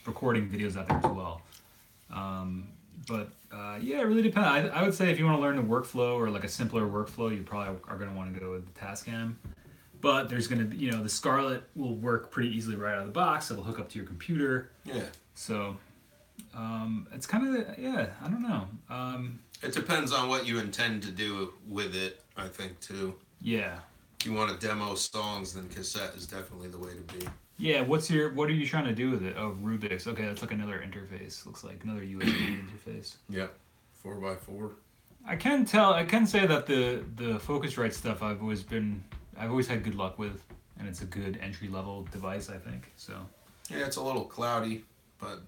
recording videos out there as well. Yeah, it really depends. I would say if you want to learn the workflow or like a simpler workflow, you probably are going to want to go with the TascFam. But there's going to be, the Scarlett will work pretty easily right out of the box. It'll hook up to your computer. Yeah. So, it's kind of, I don't know. It depends on what you intend to do with it, I think, too. Yeah. If you want to demo songs, then cassette is definitely the way to be. Yeah, what are you trying to do with it? Oh, Rubix. Okay, that's like another interface. Looks like another USB interface. Yeah, 4x4. I can say that the Focusrite stuff I've always had good luck with, and it's a good entry level device, I think. So. Yeah, it's a little cloudy, but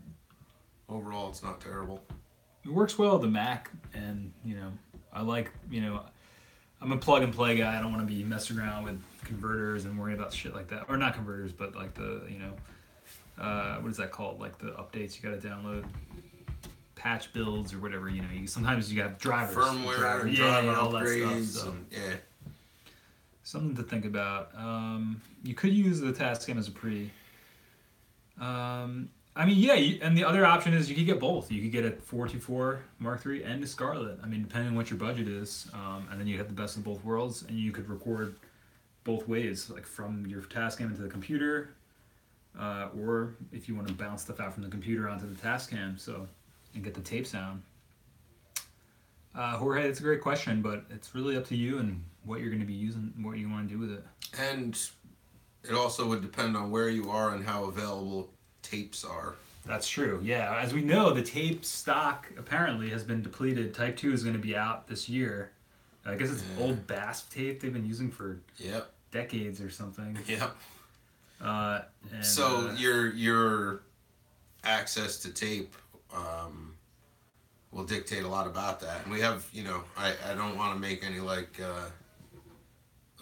overall it's not terrible. It works well with the Mac, and I like, I'm a plug and play guy. I don't want to be messing around with converters and worry about shit like that. Or not converters, but like the, what is that called? Like the updates you got to download, patch builds or whatever. Sometimes you got drivers, firmware, driver all upgrades, that stuff. So. and yeah. Something to think about. You could use the TascFam as a pre. And the other option is you could get both. You could get a 424 Mark III and a Scarlett. Depending on what your budget is. And then you have the best of both worlds, and you could record both ways, like from your TascFam into the computer, or if you want to bounce stuff out from the computer onto the TascFam, and get the tape sound. Jorge, it's a great question, but it's really up to you and what you're going to be using, what you want to do with it. And it also would depend on where you are and how available tapes are. That's true. Yeah, as we know, the tape stock apparently has been depleted. Type 2 is going to be out this year. I guess it's old BASF tape they've been using for decades or something. Yep. So your access to tape will dictate a lot about that. And we have, I don't want to make any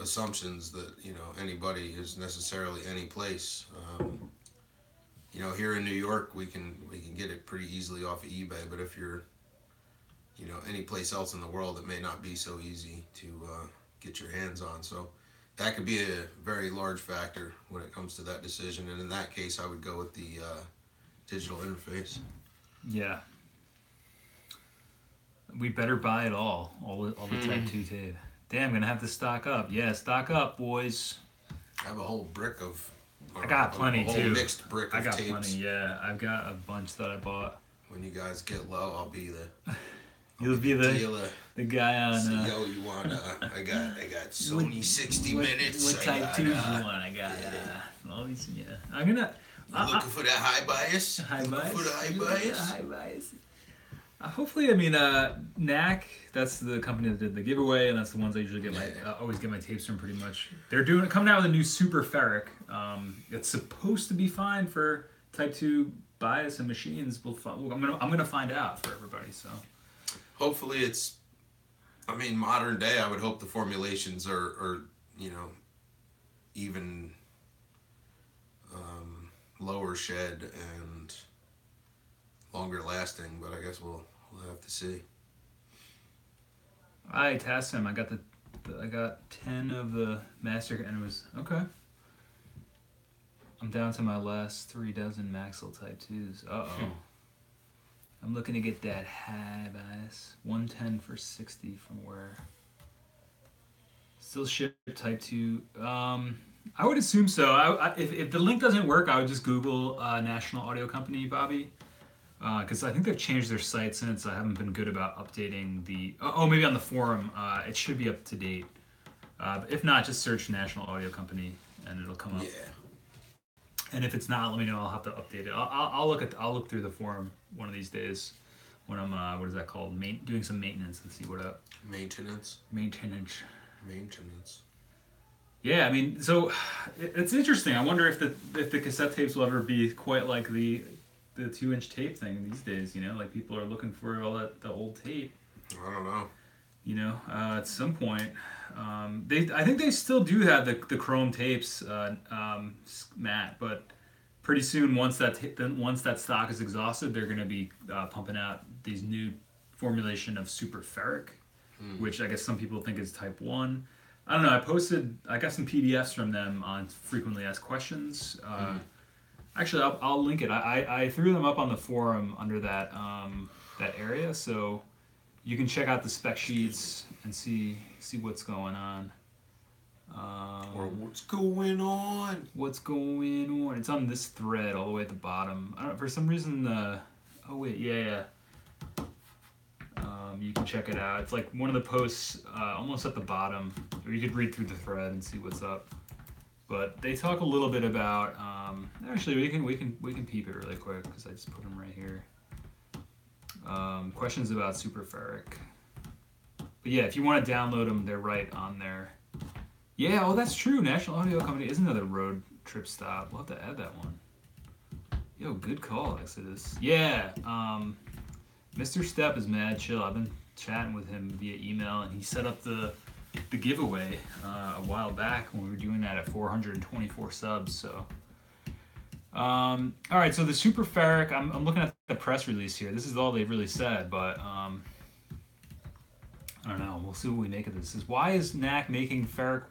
assumptions that anybody is necessarily any place. Here in New York we can get it pretty easily off of eBay, but if you're any place else in the world, it may not be so easy to get your hands on. So that could be a very large factor when it comes to that decision. And in that case, I would go with the digital interface. Yeah. We better buy it all the Type 2 tape. Damn, I'm gonna have to stock up. Yeah, stock up, boys. I have a whole brick of. I got plenty a whole too. Mixed brick of I got tapes. plenty. Yeah, I've got a bunch that I bought. When you guys get low, I'll be the. You'll be the guy on. Yo, you want? I got Sony 60 minutes. What Type 2s you want? I got all these. Yeah, I'm gonna. Looking for that high bias. High bias. For the high bias. High bias. Hopefully, NAC. That's the company that did the giveaway, and that's the ones I usually get always get my tapes from. Pretty much, they're coming out with a new Super Ferric. It's supposed to be fine for Type 2 bias and machines. I'm gonna find out for everybody. So hopefully it's. Modern day. I would hope the formulations are even lower shed and longer lasting. But I guess we'll have to see. I tasked him. I got 10 of the master, and it was okay. I'm down to my last 3 dozen Maxell Type 2s. I'm looking to get that high bias. 110 for 60 from where? Still ship Type 2. I would assume so. If the link doesn't work, I would just Google National Audio Company, Bobby. Because I think they've changed their site since. I haven't been good about updating the... maybe on the forum. It should be up to date. If not, just search National Audio Company and it'll come up. Yeah. And if it's not, let me know. I'll have to update it. I'll look through the forum one of these days when I'm what is that called? Doing some maintenance and see what up. Maintenance. Yeah, so it's interesting. I wonder if the cassette tapes will ever be quite like the 2-inch tape thing these days. Like people are looking for all the old tape. I don't know. At some point, I think they still do have the chrome tapes, Matt. But pretty soon, once that stock is exhausted, they're going to be pumping out these new formulation of Super Ferric, which I guess some people think is Type 1. I don't know. I got some PDFs from them on frequently asked questions. Actually, I'll link it. I threw them up on the forum under that area, so you can check out the spec sheets and see what's going on. Or what's going on? What's going on? It's on this thread all the way at the bottom. I don't know, for some reason you can check it out. It's like one of the posts almost at the bottom, or you could read through the thread and see what's up. But they talk a little bit about. Actually, we can peep it really quick because I just put them right here. Questions about Super Ferric. But yeah, if you want to download them, they're right on there. Yeah, that's true. National Audio Company is another road trip stop. We'll have to add that one. Yo, good call, Exodus. Yeah, Mr. Step is mad chill. I've been chatting with him via email, and he set up the giveaway a while back when we were doing that at 424 subs. So, all right. So the Super Ferric, I'm looking at the press release here. This is all they've really said, but I don't know. We'll see what we make of this. It says, why is NAC making Ferric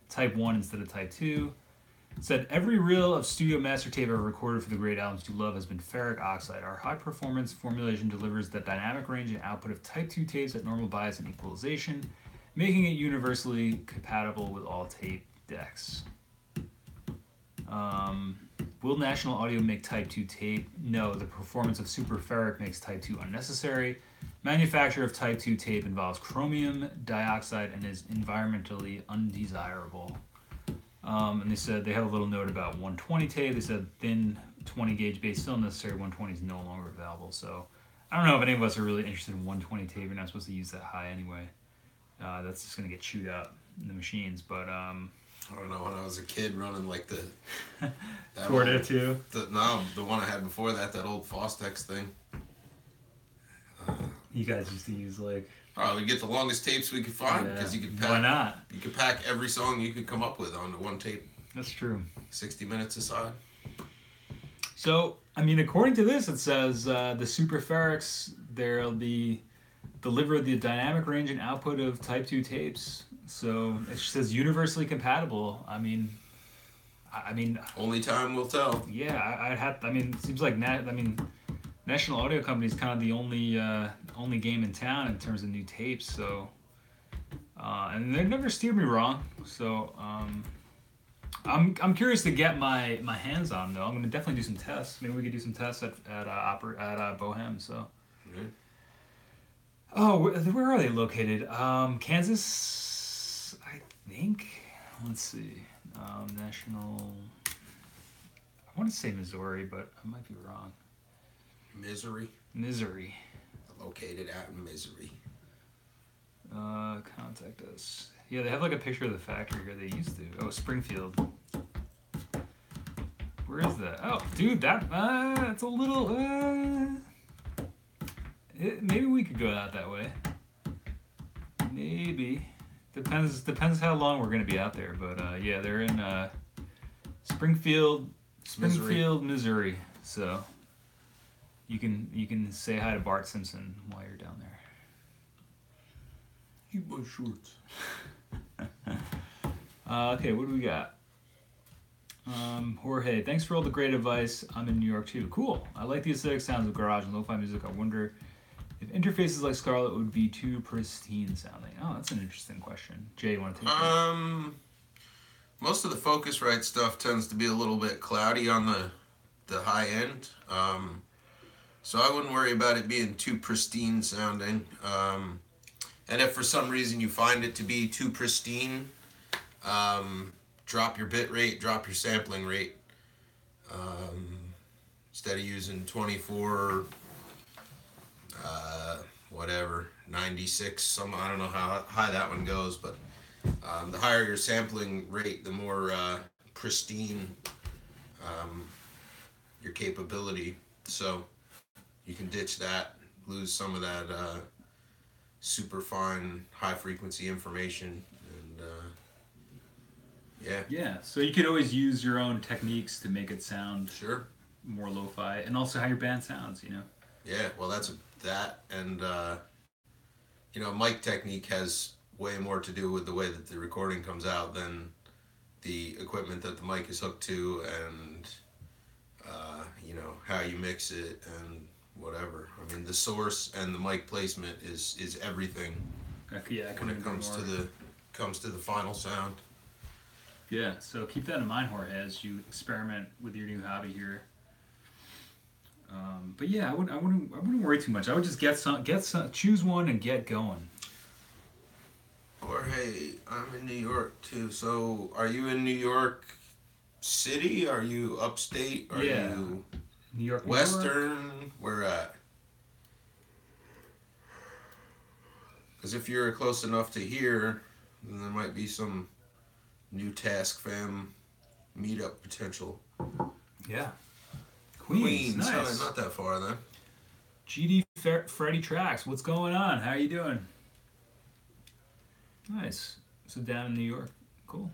Type 1 instead of Type 2? It said, every reel of studio master tape ever recorded for the great albums you love has been ferric oxide. Our high-performance formulation delivers the dynamic range and output of Type 2 tapes at normal bias and equalization, making it universally compatible with all tape decks. Will National Audio make Type 2 tape? No, the performance of Super Ferric makes Type 2 unnecessary. Manufacture of Type 2 tape involves chromium dioxide and is environmentally undesirable. And they said they had a little note about 120 tape. They said thin 20 gauge base still necessary. 120 is no longer available. So I don't know if any of us are really interested in 120 tape. You're not supposed to use that high anyway. That's just gonna get chewed out in the machines. But I don't know. When I was a kid running like the Corda too. The one I had before that old Fostex thing. You guys used to use like. Oh, we get the longest tapes we could find because you could pack. Why not? You could pack every song you could come up with onto one tape. That's true. 60 minutes aside. So, I mean, according to this, it says the Super Ferrics, they'll be deliver the dynamic range and output of Type 2 tapes. So it says universally compatible. I mean, only time will tell. Yeah, I'd have. I mean, it seems like National Audio Company is kind of the only game in town in terms of new tapes. So, and they've never steered me wrong. So, I'm curious to get my hands on them, though. I'm gonna definitely do some tests. Maybe we could do some tests at Bohem. So. Mm-hmm. Oh, where are they located? Kansas, I think. Let's see. National. I want to say Missouri, but I might be wrong. Missouri. Located at Missouri. Contact us. Yeah, they have like a picture of the factory here. They used to. Oh, Springfield. Where is that? Oh, dude, that's a little. Maybe we could go out that way. Maybe. Depends how long we're gonna be out there. But yeah, they're in Springfield, Missouri. So you can say hi to Bart Simpson while you're down there. Keep my shorts. Okay, what do we got? Jorge, thanks for all the great advice. I'm in New York too. Cool. I like the aesthetic sounds of garage and lo-fi music. I wonder if interfaces like Scarlett would be too pristine sounding. Oh, that's an interesting question. Jay, you want to take that? Most of the Focusrite stuff tends to be a little bit cloudy on the high end. So I wouldn't worry about it being too pristine sounding. And if for some reason you find it to be too pristine, drop your bit rate, drop your sampling rate. Instead of using 24, 96, I don't know how high that one goes, but the higher your sampling rate, the more pristine your capability. So you can ditch that, lose some of that super fine, high frequency information, and Yeah, so you could always use your own techniques to make it sound sure more lo-fi, and also how your band sounds, you know? Yeah, well, that's that, and mic technique has way more to do with the way that the recording comes out than the equipment that the mic is hooked to, and how you mix it and whatever. I mean, the source and the mic placement is everything. Yeah, when it comes to the final sound. Yeah, so keep that in mind, Jorge, as you experiment with your new hobby here. But yeah, I wouldn't worry too much. I would just get some, choose one and get going. Jorge, I'm in New York too. So, are you in New York City? Are you upstate? Are you New York, Western? Where at? Because if you're close enough to here, then there might be some new TascFam meetup potential. Yeah. Queens, nice. Not that far then. GD Freddie Tracks. What's going on? How are you doing? Nice. So down in New York. Cool.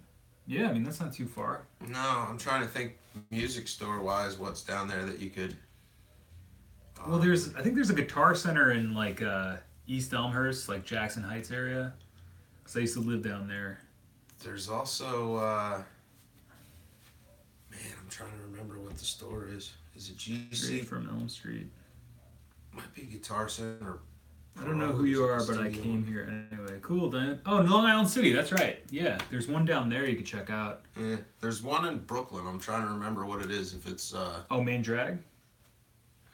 Yeah, I mean that's not too far. No, I'm trying to think music store wise what's down there that you could. Well, I think there's a Guitar Center in like East Elmhurst, like Jackson Heights area. Cause I used to live down there. There's also man, I'm trying to remember what the store is. Is it GC? Straight from Elm Street. Might be Guitar Center. I don't know who you are, but I came here anyway. Cool, Dan. Oh, Long Island City. That's right. Yeah, there's one down there you could check out. Yeah, there's one in Brooklyn. I'm trying to remember what it is. If it's Oh, Main Drag.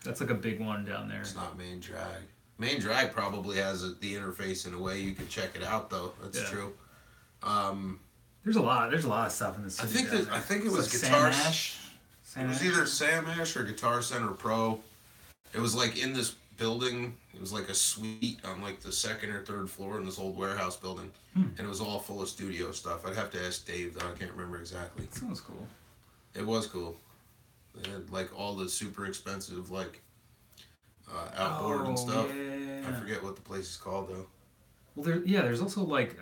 That's like a big one down there. It's not Main Drag. Main Drag probably has the interface in a way you could check it out though. That's true. There's a lot of stuff in this city. I think it was like Guitar. Sam Ash. It was either Sam Ash or Guitar Center Pro. It was like in this building. It was like a suite on like the second or third floor in this old warehouse building, and it was all full of studio stuff. I'd have to ask Dave though. I can't remember exactly. That sounds cool. It was cool. They had like all the super expensive like outboard and stuff. Yeah. I forget what the place is called though. Well, there's also like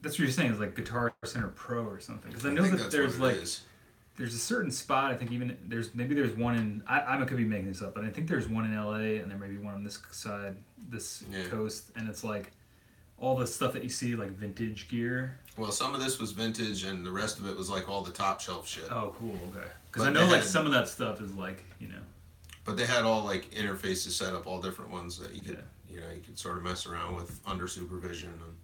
that's what you're saying is like Guitar Center Pro or something. Because I know that there's like there's a certain spot. I think even there's one in I could be making this up, but I think there's one in LA and there may be one on this side, this coast, and it's like all the stuff that you see like vintage gear. Well, some of this was vintage, and the rest of it was like all the top shelf shit. Oh, cool. Okay. Because I know like some of that stuff is like But they had all like interfaces set up, all different ones that you could you could sort of mess around with under supervision. And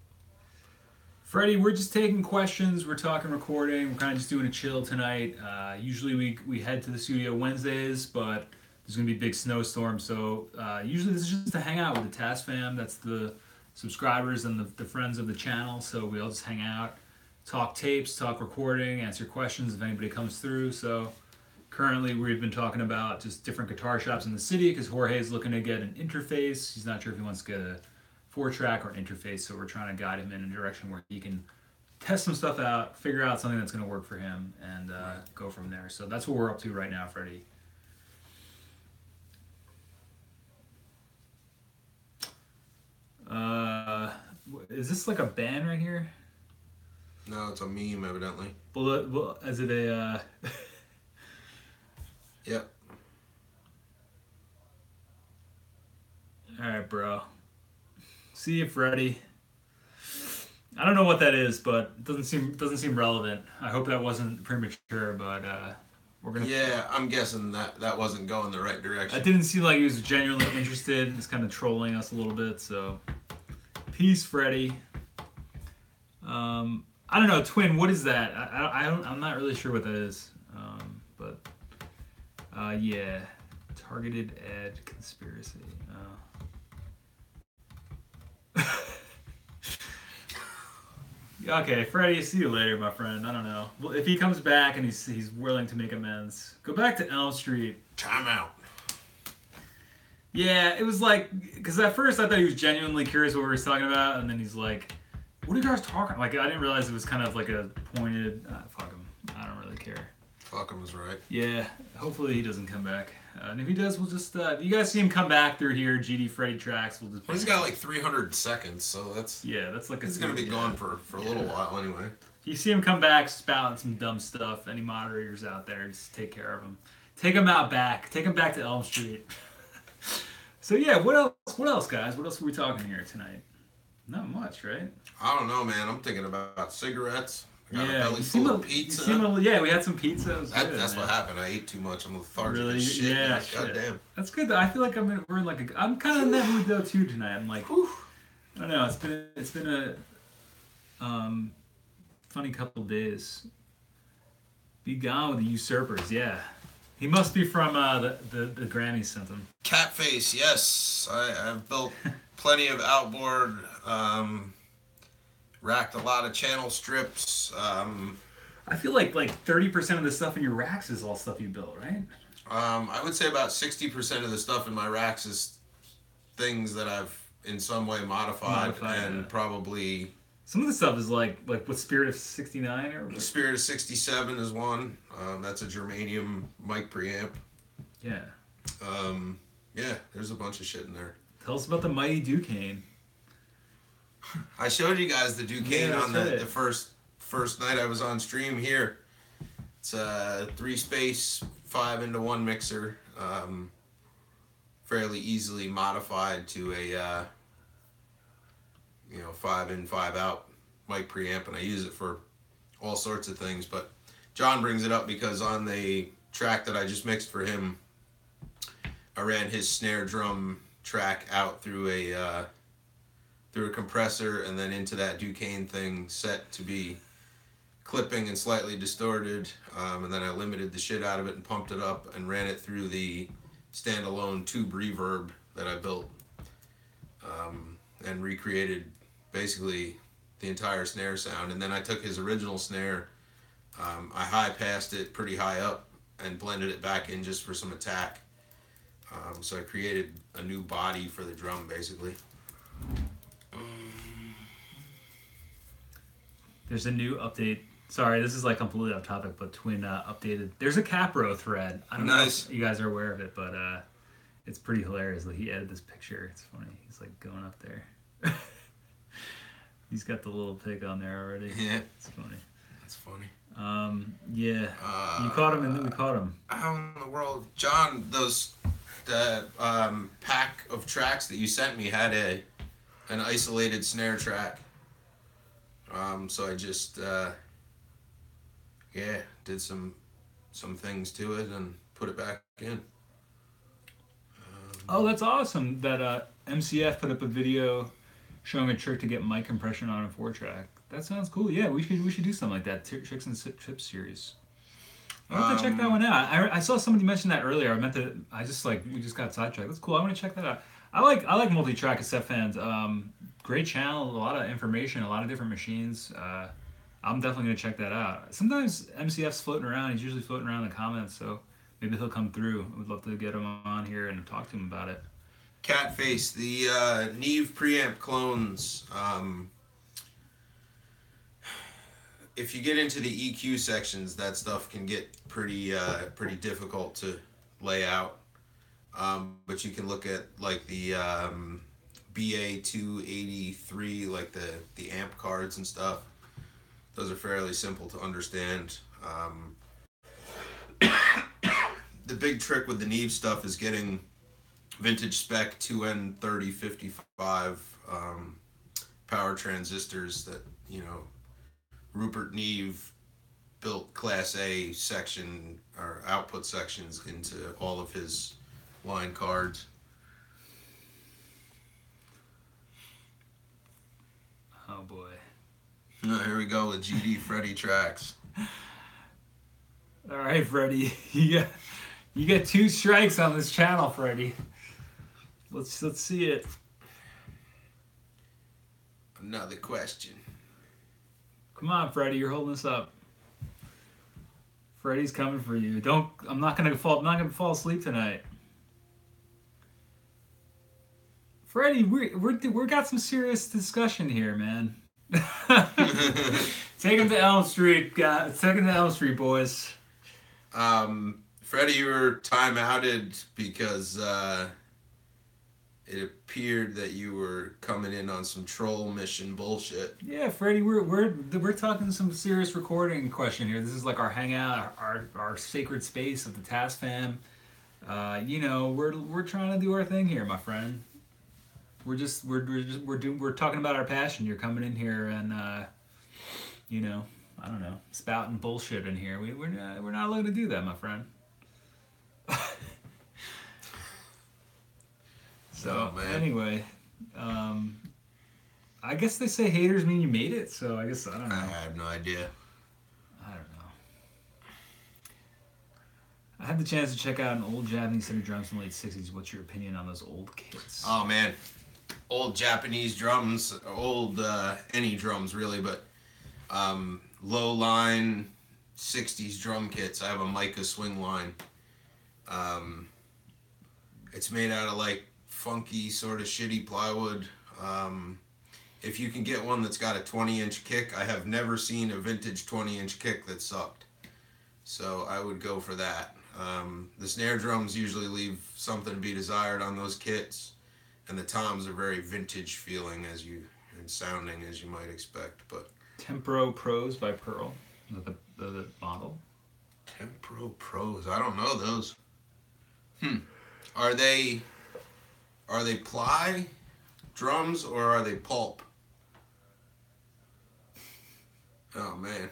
Freddie, we're just taking questions. We're talking recording. We're kind of just doing a chill tonight. Usually we head to the studio Wednesdays, but there's going to be a big snowstorm. So usually this is just a hangout with the TascFam. That's the subscribers and the friends of the channel. So we all just hang out, talk tapes, talk recording, answer questions if anybody comes through. So currently we've been talking about just different guitar shops in the city because Jorge's looking to get an interface. He's not sure if he wants to get a 4-track or an interface, so we're trying to guide him in a direction where he can test some stuff out, figure out something that's going to work for him, and go from there. So that's what we're up to right now, Freddie. Is this like a band right here? no, it's a meme evidently. Well, is it a... Yep. All right, bro. See you, Freddie. I don't know what that is, but it doesn't seem relevant. I hope that wasn't premature, but we're gonna. Yeah, I'm guessing that wasn't going the right direction. I didn't seem like he was genuinely interested. He's kind of trolling us a little bit. So, peace, Freddie. I don't know, Twin. What is that? I'm not really sure what that is. But yeah, targeted ad conspiracy. Okay, Freddie, see you later, my friend. I don't know. Well, if he comes back and he's willing to make amends, go back to Elm Street. Time out. Yeah, it was like, because at first I thought he was genuinely curious what we were talking about, and then he's like, what are you guys talking? Like, I didn't realize it was kind of like a pointed, fuck him. I don't really care. Fuck him was right. Yeah, hopefully he doesn't come back. And if he does, we'll just, if you guys see him come back through here, GD Freddie Tracks, we'll just... Well, he's got like 300 seconds, so that's... Yeah, that's like He's going to be gone for a little while anyway. If you see him come back spouting some dumb stuff, any moderators out there, just take care of him. Take him out back. Take him back to Elm Street. So yeah, what else, guys? What else are we talking here tonight? Not much, right? I don't know, man. I'm thinking about cigarettes. I got a Yeah, belly full of pizza. Yeah, we had some pizza. That's what happened. I ate too much. I'm lethargic Really? as shit. Yeah, God damn. That's good though. I feel like we're in like I'm kind of in that mood though too tonight. I'm like, whew. I don't know. It's been a funny couple days. Be gone with the usurpers. Yeah, he must be from the Grammys sent him. Catface, yes. I've built plenty of outboard. Racked a lot of channel strips. I feel like 30% of the stuff in your racks is all stuff you built, right? I would say about 60% of the stuff in my racks is things that I've in some way modified and probably... Some of the stuff is like what Spirit of 69 or... Spirit of 67 is one. That's a germanium mic preamp. Yeah. Yeah, there's a bunch of shit in there. Tell us about the mighty Duquesne. I showed you guys the Duquesne Yeah, on that's right. the first night I was on stream here. It's a 3-space 5-into-1 mixer, fairly easily modified to a 5-in 5-out mic preamp, and I use it for all sorts of things. But John brings it up because on the track that I just mixed for him, I ran his snare drum track out through a compressor and then into that Duquesne thing set to be clipping and slightly distorted, and then I limited the shit out of it and pumped it up and ran it through the standalone tube reverb that I built, and recreated basically the entire snare sound. And then I took his original snare, I high passed it pretty high up and blended it back in just for some attack. So I created a new body for the drum basically. There's a new update. Sorry, this is like completely off topic, but Twin updated. There's a Capro thread. I don't know if you guys are aware of it, but it's pretty hilarious. Like, he edited this picture. It's funny. He's like going up there. He's got the little pig on there already. Yeah, it's funny. That's funny. Yeah, you caught him, and then we caught him. How in the world, John? The pack of tracks that you sent me had an isolated snare track. So I just did some things to it and put it back in. Oh, that's awesome that MCF put up a video showing a trick to get mic compression on a 4-track. That sounds cool. Yeah, we should do something like that. Tricks and Tips series. I want to check that one out. I saw somebody mention that earlier. We just got sidetracked. That's cool. I want to check that out. I like multi-track cassette fans. Great channel, a lot of information, a lot of different machines. I'm definitely gonna check that out. Sometimes MCF's floating around. He's usually floating around in the comments, so maybe he'll come through. We'd love to get him on here and talk to him about it. Catface, the Neve preamp clones. If you get into the EQ sections, that stuff can get pretty difficult to lay out. But you can look at like the BA283, like the amp cards and stuff. Those are fairly simple to understand. The big trick with the Neve stuff is getting vintage spec 2N3055 power transistors that, Rupert Neve built Class A section or output sections into all of his line cards. Oh boy. Here we go with GD Freddy tracks. All right, Freddie. You get 2 strikes on this channel, Freddie. Let's see it. Another question. Come on, Freddie. You're holding us up. Freddie's coming for you. I'm not gonna fall asleep tonight. Freddie, we got some serious discussion here, man. Take him to Elm Street, guys. Take him to Elm Street, boys. Freddie, you were time outed because it appeared that you were coming in on some troll mission bullshit. Yeah, Freddie, we're talking some serious recording question here. This is like our hangout, our sacred space of the TascFam. We're trying to do our thing here, my friend. We're talking about our passion. You're coming in here and I don't know, spouting bullshit in here. We're not allowed to do that, my friend. So anyway, I guess they say haters mean you made it. So I guess I don't know. I have no idea. I don't know. I had the chance to check out an old Japanese set of drums from the late '60s. What's your opinion on those old kits? Oh man, old Japanese drums, old any drums really, but low line '60s drum kits. I have a mica swing line. It's made out of like funky sort of shitty plywood. If you can get one that's got a 20-inch kick, I have never seen a vintage 20-inch kick that sucked. So I would go for that. The snare drums usually leave something to be desired on those kits. and the toms are very vintage feeling and sounding as you might expect. But Tempro Pros by Pearl. Is that the model? Tempro Pros, I don't know those. Hmm. Are they ply drums or are they pulp? Oh man.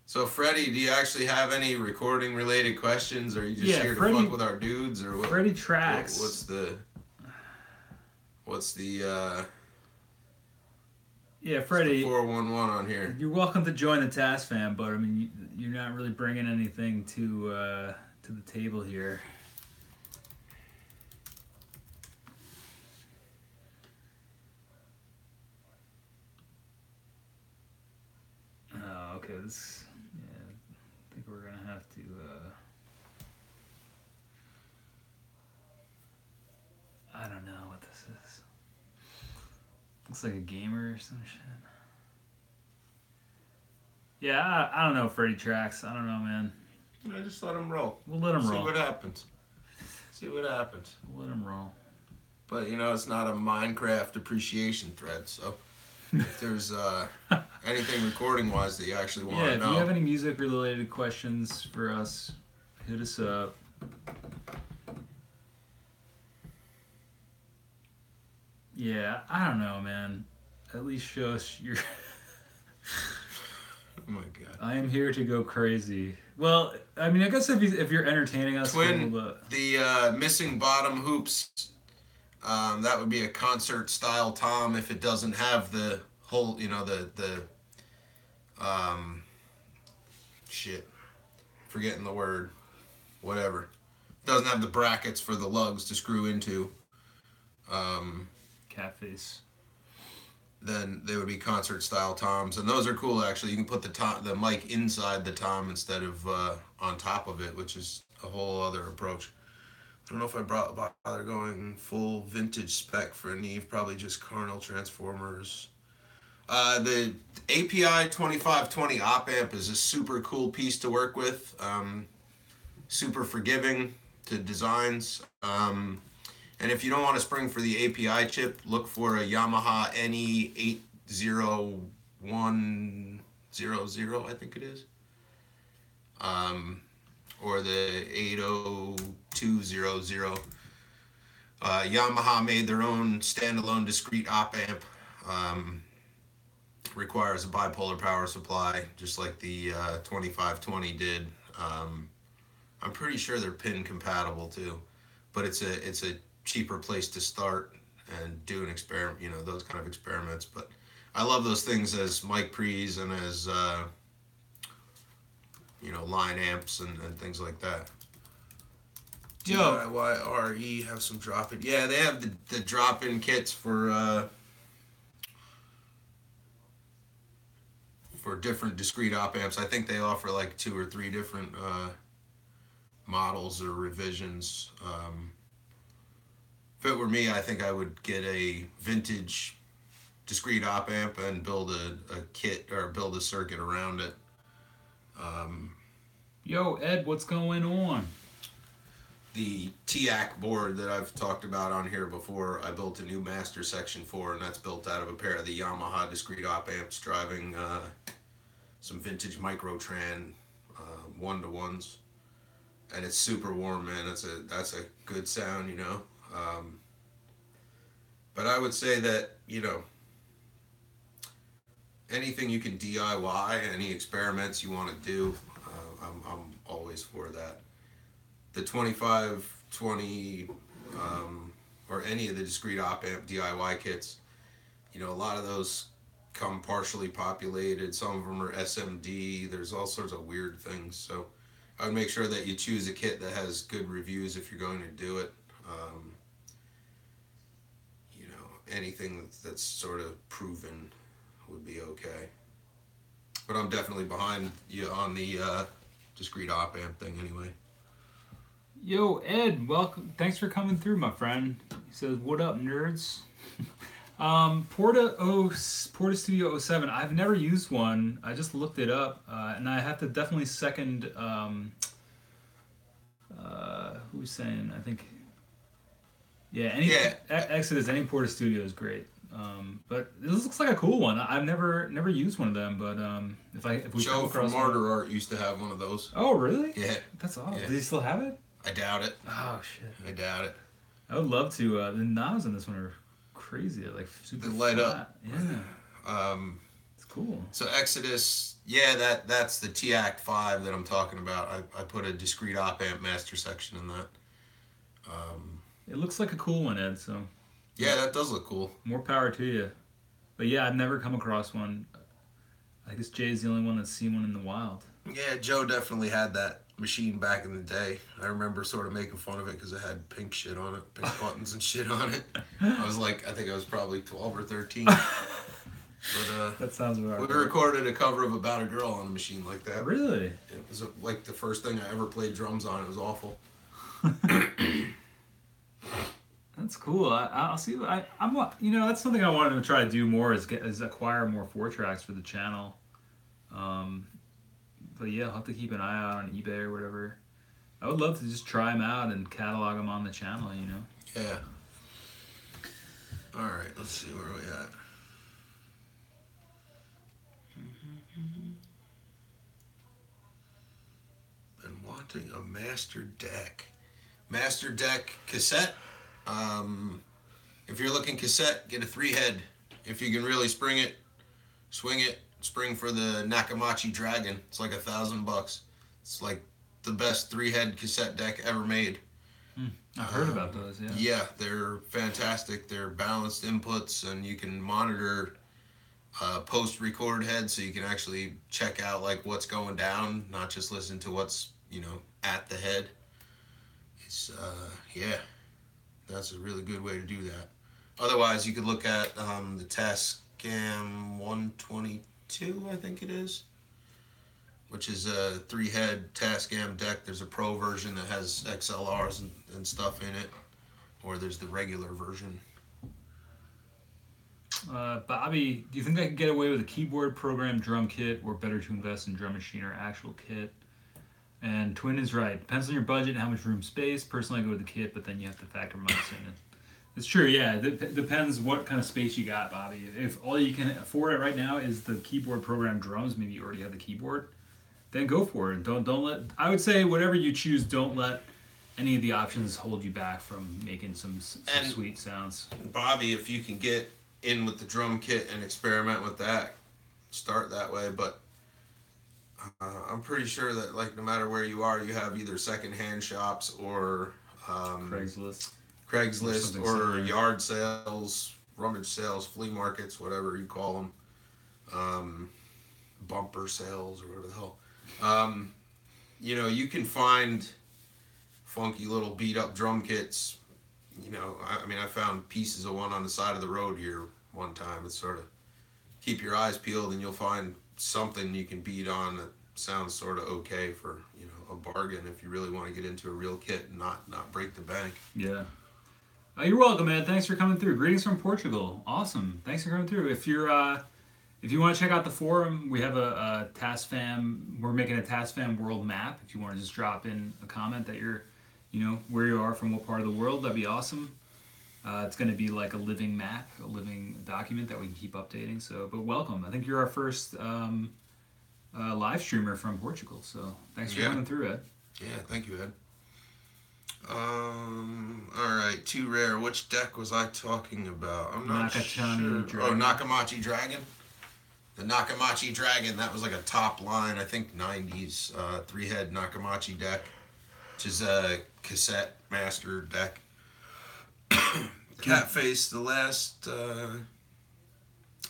So Freddie, do you actually have any recording related questions, or are you just here to fuck with our dudes, or what? Freddie Tracks. What's the yeah, Freddie, 411 on here? You're welcome to join the TascFam, but I mean, you're not really bringing anything to the table here. Oh, okay. This, yeah, I think we're gonna have to. I don't know what this is. Looks like a gamer or some shit. Yeah, I don't know, Freddie Tracks. I don't know, man. I just let him roll. We'll let him roll. See what happens. We'll let him roll. But it's not a Minecraft appreciation thread, so if there's anything recording wise that you actually want to know. Yeah, if you have any music related questions for us, hit us up. Yeah, I don't know, man. At least show us your. Oh my god. I am here to go crazy. Well, I mean, I guess if you're entertaining us, Twin, the missing bottom hoops, that would be a concert style tom if it doesn't have the whole, shit, forgetting the word, whatever. Doesn't have the brackets for the lugs to screw into. Cat face. Then they would be concert style toms, and those are cool actually. You can put the mic inside the tom instead of on top of it, which is a whole other approach. I don't know if I bother going full vintage spec for a Neve, probably just Carnal transformers. The API 2520 op amp is a super cool piece to work with, super forgiving to designs. And if you don't want to spring for the API chip, look for a Yamaha NE80100, I think it is. Or the 80200. Yamaha made their own standalone discrete op amp. Requires a bipolar power supply, just like the 2520 did. I'm pretty sure they're pin compatible too, but it's a cheaper place to start and do an experiment, those kind of experiments. But I love those things as mic pre's and as line amps and things like that. DIYRE have some drop-in. Yeah, they have the drop-in kits for different discrete op amps. I think they offer like 2 or 3 different models or revisions. If it were me, I think I would get a vintage discrete op amp and build a kit or build a circuit around it. Yo, Ed, what's going on? The TAC board that I've talked about on here before, I built a new master section for, and that's built out of a pair of the Yamaha discrete op amps driving some vintage Microtran 1-to-1s. And it's super warm, man. That's a good sound, But I would say that, anything you can DIY, any experiments you want to do, I'm always for that. The 2520 or any of the discrete op amp DIY kits, a lot of those come partially populated. Some of them are SMD. There's all sorts of weird things. So I would make sure that you choose a kit that has good reviews if you're going to do it. Anything that's sort of proven would be okay. But I'm definitely behind you on the discrete op amp thing anyway. Yo, Ed, welcome. Thanks for coming through, my friend. He says, "What up, nerds?" Porta Studio 07. I've never used one. I just looked it up, and I have to definitely second. Who's saying? I think Yeah, Yeah. Exodus, any Porta Studio is great. But this looks like a cool one. I've never used one of them, but if we come Joe from across one. Martyr Art used to have one of those. Oh, really? Yeah. That's awesome. Yeah. Does he still have it? I doubt it. Oh shit. I doubt it. I would love to. The knobs in this one are crazy. They're like super They light flat. up. Yeah, it's cool. So Exodus, yeah, that's the T-Act 5 that I'm talking about. I put a discrete op amp master section in that. It looks like a cool one, Ed. So Yeah, that does look cool. more power to you. But yeah, I've never come across one. I guess Jay's the only one that's seen one in the wild. Yeah, Joe definitely had that machine back in the day. I remember sort of making fun of it because it had pink shit on it, pink buttons and shit on it. I was like, I think I was probably 12 or 13. But That sounds about we right. recorded a cover of About a Girl on a machine like that. Really? It was like the first thing I ever played drums on. It was awful. That's cool. I'll see. I'm that's something I wanted to try to do more is acquire more 4-tracks for the channel. But yeah, I'll have to keep an eye out on eBay or whatever. I would love to just try them out and catalog them on the channel. Yeah. All right. Let's see where we at. Been wanting a master deck. Master deck cassette. If you're looking cassette, get a 3-head. If you can really spring it, swing it, spring for the Nakamachi Dragon. It's like $1,000. It's like the best 3-head cassette deck ever made. I've heard about those. Yeah. Yeah, they're fantastic. They're balanced inputs, and you can monitor post-record head, so you can actually check out like what's going down, not just listen to what's at the head. It's yeah, that's a really good way to do that. Otherwise, you could look at the TascFam 122, I think it is, which is a 3-head TascFam deck. There's a pro version that has XLRs and stuff in it, or there's the regular version. Bobby, do you think I could get away with a keyboard program drum kit, or better to invest in drum machine or actual kit? And Twin is right. Depends on your budget and how much room space. Personally, I go with the kit, but then you have to factor mics in it. It's true, yeah. It depends what kind of space you got, Bobby. If all you can afford right now is the keyboard program drums, maybe you already have the keyboard, then go for it. Don't let. I would say whatever you choose, don't let any of the options hold you back from making some sweet sounds. Bobby, if you can get in with the drum kit and experiment with that, start that way. But I'm pretty sure that like no matter where you are, you have either secondhand shops or Craigslist or yard sales, rummage sales, flea markets, whatever you call them, bumper sales or whatever the hell. You can find funky little beat up drum kits. I found pieces of one on the side of the road here one time. It's sort of keep your eyes peeled and you'll find something you can beat on that sounds sort of okay for a bargain if you really want to get into a real kit and not break the bank. Yeah. You're welcome, man. Thanks for coming through. Greetings from Portugal. Awesome. Thanks for coming through. If you want to check out the forum, we have a TascFam. We're making a TascFam world map. If you want to just drop in a comment that you're, where you are from what part of the world, that'd be awesome. It's going to be like a living map, a living document that we can keep updating. So, but welcome. I think you're our first live streamer from Portugal. So thanks for coming through, Ed. Yeah, thank you, Ed. All right, too rare. Which deck was I talking about? I'm not sure. Dragon. Oh, Nakamachi Dragon. The Nakamachi Dragon. That was like a top line, I think 90s 3-head Nakamachi deck, which is a cassette master deck. Cat face. The last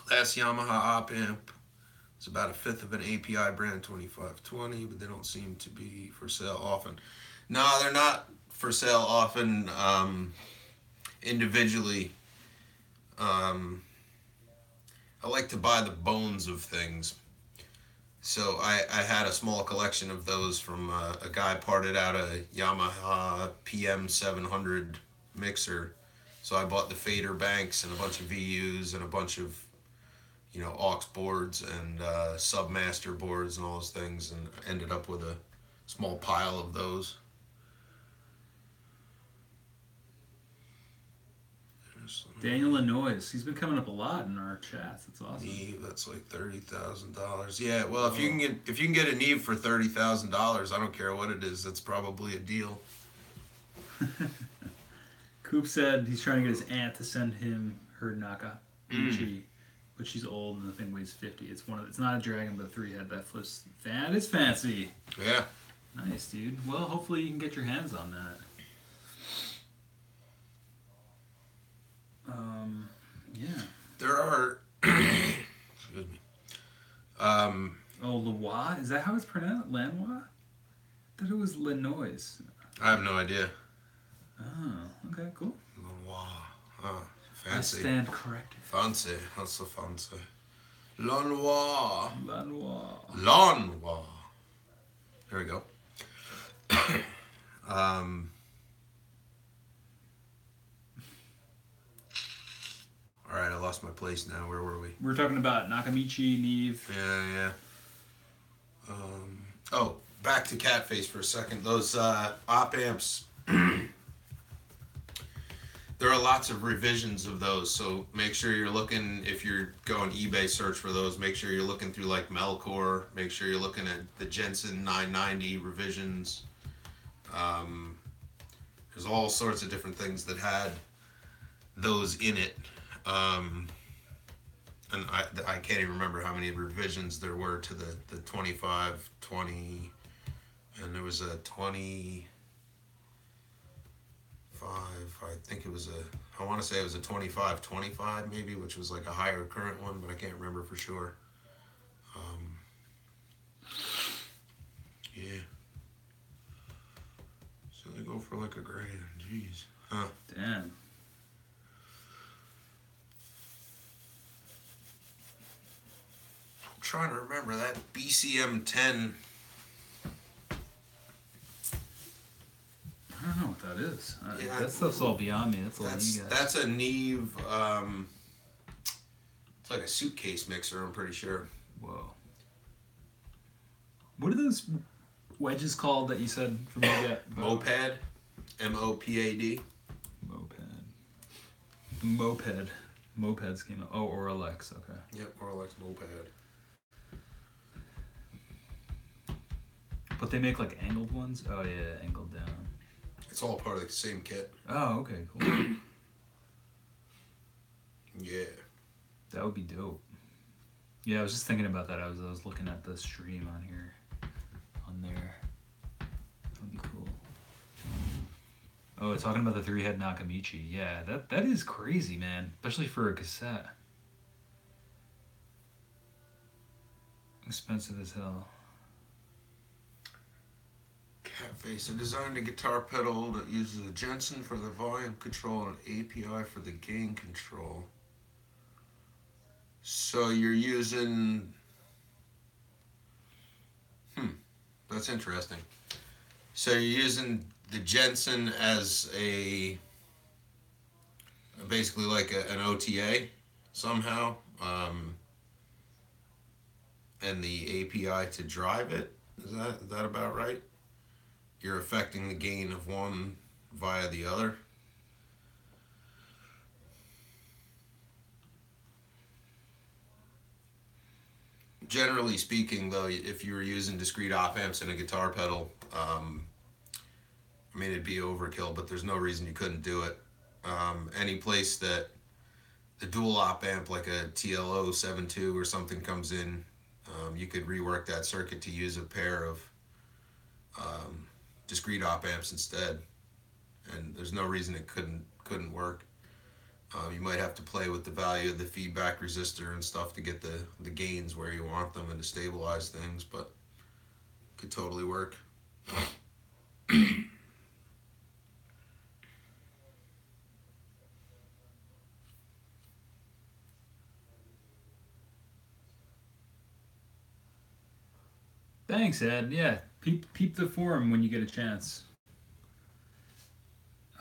Yamaha op amp. It's about a fifth of an API brand 2520, but they don't seem to be for sale often. No, they're not for sale often individually. I like to buy the bones of things. So I had a small collection of those from a guy parted out a Yamaha PM700 mixer. So I bought the fader banks and a bunch of VUs and a bunch of aux boards and submaster boards and all those things, and ended up with a small pile of those. Daniel Lanois. He's been coming up a lot in our chats. That's awesome. Neve, that's like $30,000. Yeah, well, if you can get a Neve for $30,000, I don't care what it is. That's probably a deal. Coop said he's trying to get his aunt to send him her Nakamichi, but she's old and the thing weighs 50. It's not a dragon, but a 3-head that flips. That is fancy. Yeah. Nice, dude. Well, hopefully you can get your hands on that. Yeah. There are. Excuse me. Lanois? Is that how it's pronounced? Lanois? I thought it was Lanois. I have no idea. Oh, okay, cool. Lanois. Oh, fancy. I stand corrected. Fancy. That's so fancy. Lanois. Lanois. Lanois. There we go. All right, I lost my place now. Where were we? We were talking about Nakamichi, Neve. Yeah. Oh, back to Catface for a second. Those op amps. There are lots of revisions of those, so make sure you're looking, if you're going eBay search for those, make sure you're looking through like Melcore, make sure you're looking at the Jensen 990 revisions. There's all sorts of different things that had those in it. And I can't even remember how many revisions there were to the 25, 20, and there was a 25, I think it was I want to say it was a 25 maybe, which was like a higher current one, but I can't remember for sure. Yeah. So they go for like $1,000, jeez. Huh. Damn. Trying to remember that BCM 10. I don't know what that is. Yeah, that stuff's all beyond me. That's all you guys. That's a Neve. It's like a suitcase mixer. I'm pretty sure. Whoa. What are those wedges called that you said from the Moped. MOPAD. Moped. Mopeds came out. Oh, Oralex. Okay. Yep, Oralex Moped. But they make like angled ones? Oh yeah, angled down. It's all part of the same kit. Oh, okay, cool. Yeah. That would be dope. Yeah, I was just thinking about that. I was looking at the stream on here. On there. That would be cool. Oh, talking about the 3-head Nakamichi. Yeah, that is crazy, man. Especially for a cassette. Expensive as hell. Catface, I designed a guitar pedal that uses a Jensen for the volume control and an API for the gain control. So you're using... That's interesting. So you're using the Jensen as basically like an OTA somehow, and the API to drive it. Is that about right? You're affecting the gain of one via the other. Generally speaking, though, if you were using discrete op amps and a guitar pedal, I mean, it'd be overkill, but there's no reason you couldn't do it. Any place that the dual op amp, like a TLO 7.2 or something, comes in, you could rework that circuit to use a pair of discrete op amps instead, and there's no reason it couldn't work. You might have to play with the value of the feedback resistor and stuff to get the gains where you want them and to stabilize things, but it could totally work. Thanks, Ed. Yeah, peep the forum when you get a chance.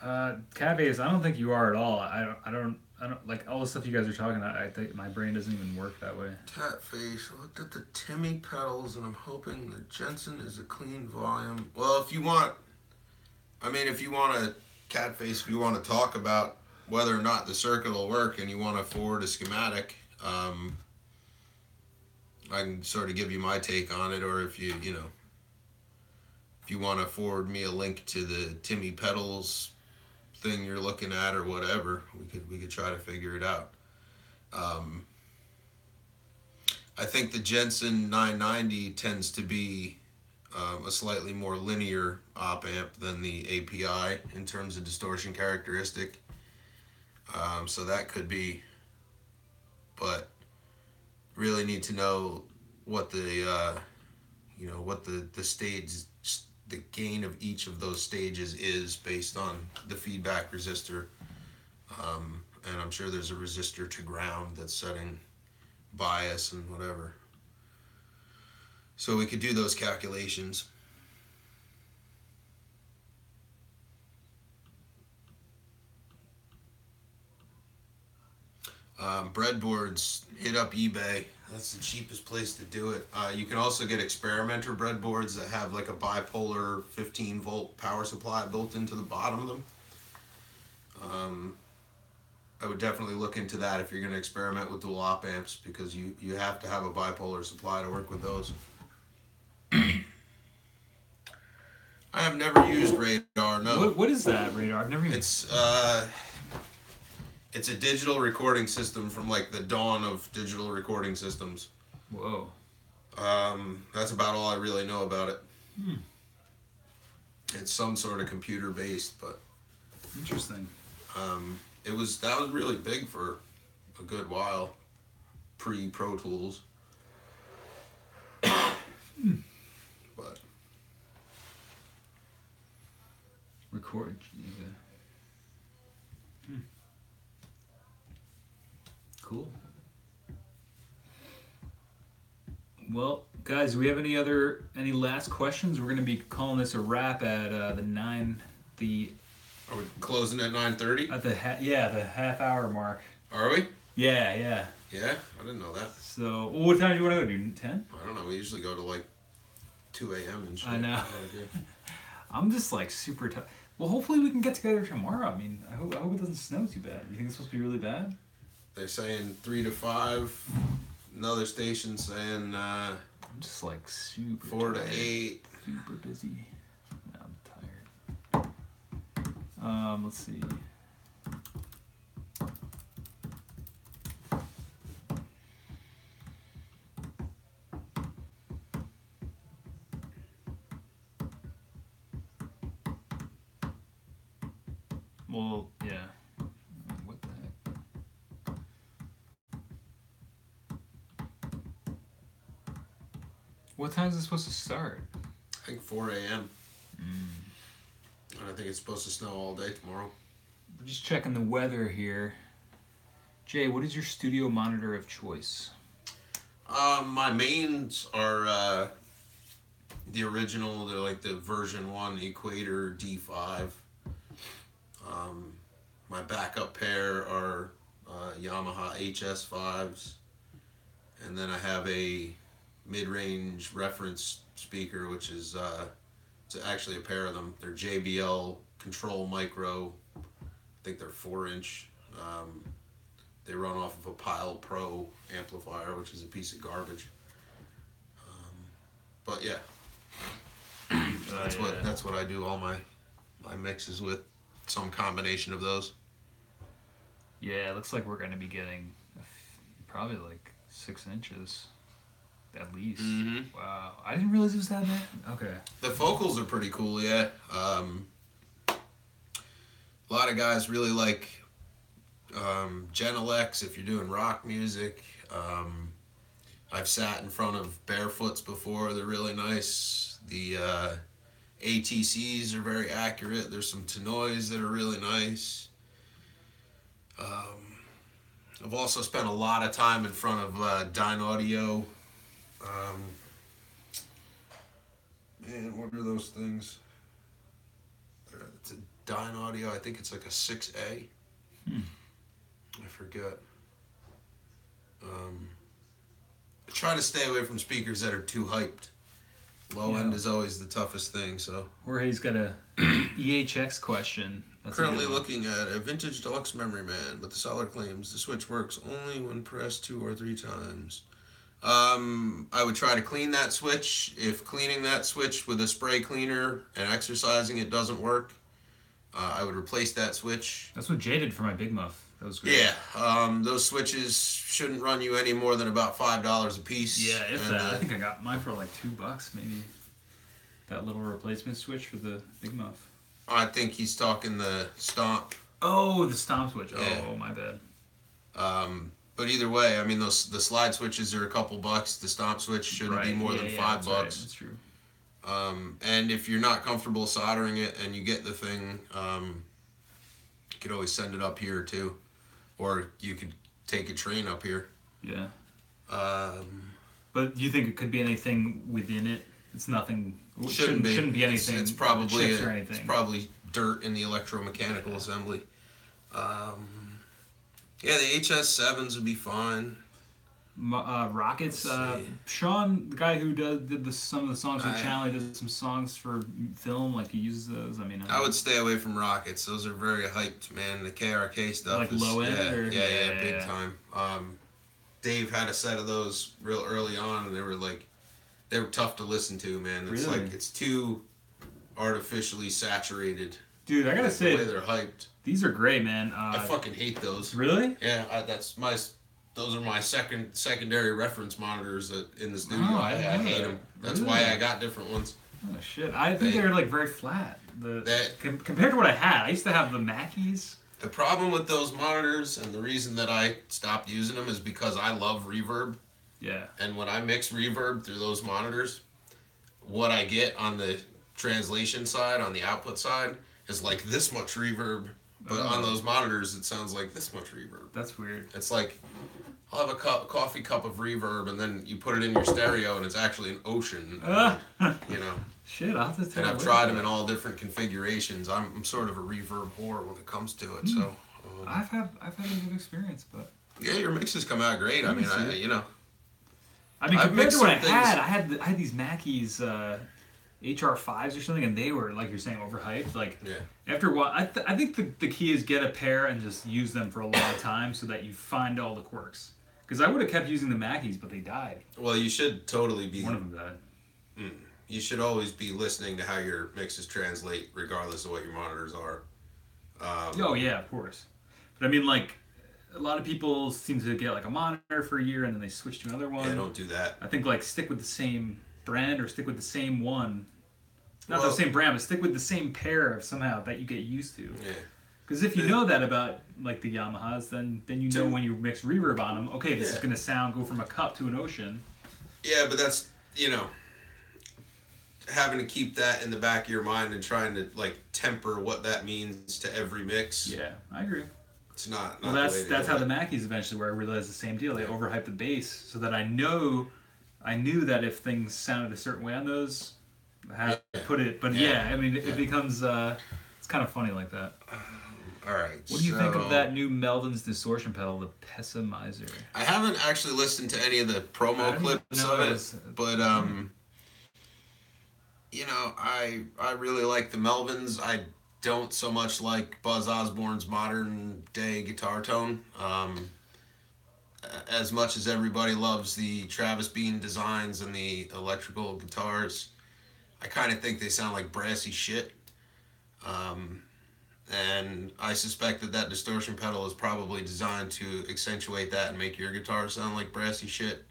Catface, I don't think you are at all. I don't like all the stuff you guys are talking about. I think my brain doesn't even work that way. Catface, I looked at the Timmy pedals and I'm hoping the Jensen is a clean volume. Well, if you want a Catface, if you want to talk about whether or not the circuit will work and you want to forward a schematic, I can sort of give you my take on it, or if you want to forward me a link to the Timmy Pedals thing you're looking at or whatever, we could try to figure it out. I think the Jensen 990 tends to be a slightly more linear op amp than the API in terms of distortion characteristic. So that could be, but really need to know what the what the stage, the gain of each of those stages is based on the feedback resistor. And I'm sure there's a resistor to ground that's setting bias and whatever. So we could do those calculations. Breadboards, hit up eBay. That's the cheapest place to do it. You can also get experimenter breadboards that have like a bipolar 15 volt power supply built into the bottom of them. I would definitely look into that if you're going to experiment with dual op amps, because you have to have a bipolar supply to work with those. I have never used Radar, no. What is that, Radar? I've never even... It's a digital recording system from like the dawn of digital recording systems. Whoa. That's about all I really know about it. It's some sort of computer based, but interesting. That was really big for a good while, pre Pro Tools. But record. Cool. Well, guys, do we have any last questions? We're going to be calling this a wrap at Are we closing at 9:30? At the half hour mark. Are we? Yeah. Yeah, I didn't know that. So, what time do you want to go? Do 10? I don't know. We usually go to like 2 a.m. and shit. I know. I'm just like super tired. Well, hopefully we can get together tomorrow. I mean, I hope it doesn't snow too bad. You think it's supposed to be really bad? They're saying 3 to 5. Another station saying I'm just like super 4 tired. to 8. Super busy. I'm tired. Let's see. Well, yeah. What the heck? What time is it supposed to start? I think 4 a.m. And I think it's supposed to snow all day tomorrow. We're just checking the weather here. Jay, what is your studio monitor of choice? My mains are the original. They're like the version 1 Equator D5. My backup pair are Yamaha HS5s. And then I have a mid-range reference speaker, which is it's actually a pair of them. They're JBL Control Micro. I think they're 4-inch. They run off of a Pile Pro amplifier, which is a piece of garbage. But yeah, that's what I do all my mixes with. Some combination of those. Yeah, it looks like we're going to be getting probably like 6 inches. At least. Mm-hmm. Wow. I didn't realize it was that bad. Okay. The vocals are pretty cool, yeah. A lot of guys really like Gentle X if you're doing rock music. I've sat in front of Barefoots before. They're really nice. The ATCs are very accurate. There's some Tenoys that are really nice. I've also spent a lot of time in front of Dyne Audio. Man, what are those things? It's a Dyne Audio. I think it's like a 6A. I forget. I try to stay away from speakers that are too hyped. Low end is always the toughest thing. So Jorge's got a EHX question. That's currently looking at a vintage deluxe memory man, but the seller claims the switch works only when pressed 2 or 3 times. I would try to clean that switch. If cleaning that switch with a spray cleaner and exercising it doesn't work, I would replace that switch. That's what Jay did for my Big Muff. That was great. Yeah, those switches shouldn't run you any more than about $5 a piece. Yeah, if that. I think I got mine for like $2, maybe. That little replacement switch for the Big Muff. I think he's talking the stomp. Oh, the stomp switch. Yeah. Oh, my bad. But either way, I mean, the slide switches are a couple bucks. The stomp switch shouldn't be more than $5. That's right. That's true. And if you're not comfortable soldering it and you get the thing, you could always send it up here too, or you could take a train up here. Yeah. But do you think it could be anything within it? It's nothing. Shouldn't be anything. It's probably chips or anything. It's probably dirt in the electromechanical assembly. Yeah, the HS7s would be fine. Rockets. Sean, the guy who did some of the songs for the channel, he did some songs for film. Like he uses those. I mean, I would stay away from Rockets. Those are very hyped, man. The KRK stuff like is low end. Yeah, big time. Dave had a set of those real early on, and they were tough to listen to, man. It's really? like it's too artificially saturated. Dude, I gotta say, the way they're hyped. These are great, man. I fucking hate those. Really? Yeah, those are my secondary reference monitors in the studio. Oh, I hate them. That's really? why I got different ones. Oh shit! I think they're like very flat. Compared to what I had, I used to have the Mackeys. The problem with those monitors, and the reason that I stopped using them, is because I love reverb. Yeah. And when I mix reverb through those monitors, what I get on the translation side, on the output side, is like this much reverb. But on those monitors, it sounds like this much reverb. That's weird. It's like, I'll have a coffee cup of reverb, and then you put it in your stereo, and it's actually an ocean. You know. Shit, I'll have to tell. And I've tried them in all different configurations. I'm sort of a reverb whore when it comes to it. So. I've had a good experience, but. Yeah, your mixes come out great. I mean, you know. I mean, compared to what I had these Mackeys HR5s or something, and they were, like you're saying, overhyped. Like, after a while, I think the key is get a pair and just use them for a long time so that you find all the quirks. Because I would have kept using the Mackeys, but they died. Well, you should totally be. One of them died. You should always be listening to how your mixes translate, regardless of what your monitors are. Oh, yeah, of course. But I mean, like, a lot of people seem to get like a monitor for a year and then they switch to another one. Yeah, don't do that. I think like stick with the same brand or stick with the same one. Not the same brand, but stick with the same pair somehow that you get used to. Yeah. Because if you know that about like the Yamahas, then you know when you mix reverb on them, okay, this is going to go from a cup to an ocean. Yeah, but that's, having to keep that in the back of your mind and trying to like temper what that means to every mix. Yeah, I agree. It's not well, that's how the Mackeys eventually were. I realized the same deal. They overhyped the bass so that I knew that if things sounded a certain way on those, I had to put it. But I mean, it becomes it's kind of funny like that. All right. What do you think of that new Melvin's distortion pedal, the Pessimizer? I haven't actually listened to any of the promo clips of it, but I really like the Melvins. I don't so much like Buzz Osborne's modern day guitar tone. As much as everybody loves the Travis Bean designs and the electrical guitars, I kind of think they sound like brassy shit. And I suspect that distortion pedal is probably designed to accentuate that and make your guitar sound like brassy shit.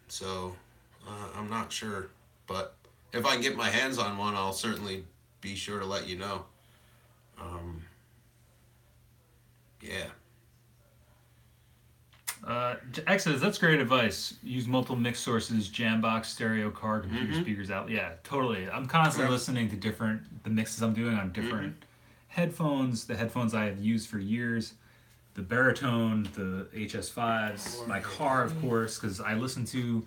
So I'm not sure, but if I can get my hands on one, I'll certainly be sure to let you know. X says, that's great advice. Use multiple mix sources, Jambox, stereo, car, computer speakers out. Yeah, totally. I'm constantly listening to the mixes I'm doing on different headphones. The headphones I have used for years. The baritone, the HS5s, my car, of course, because I listen to,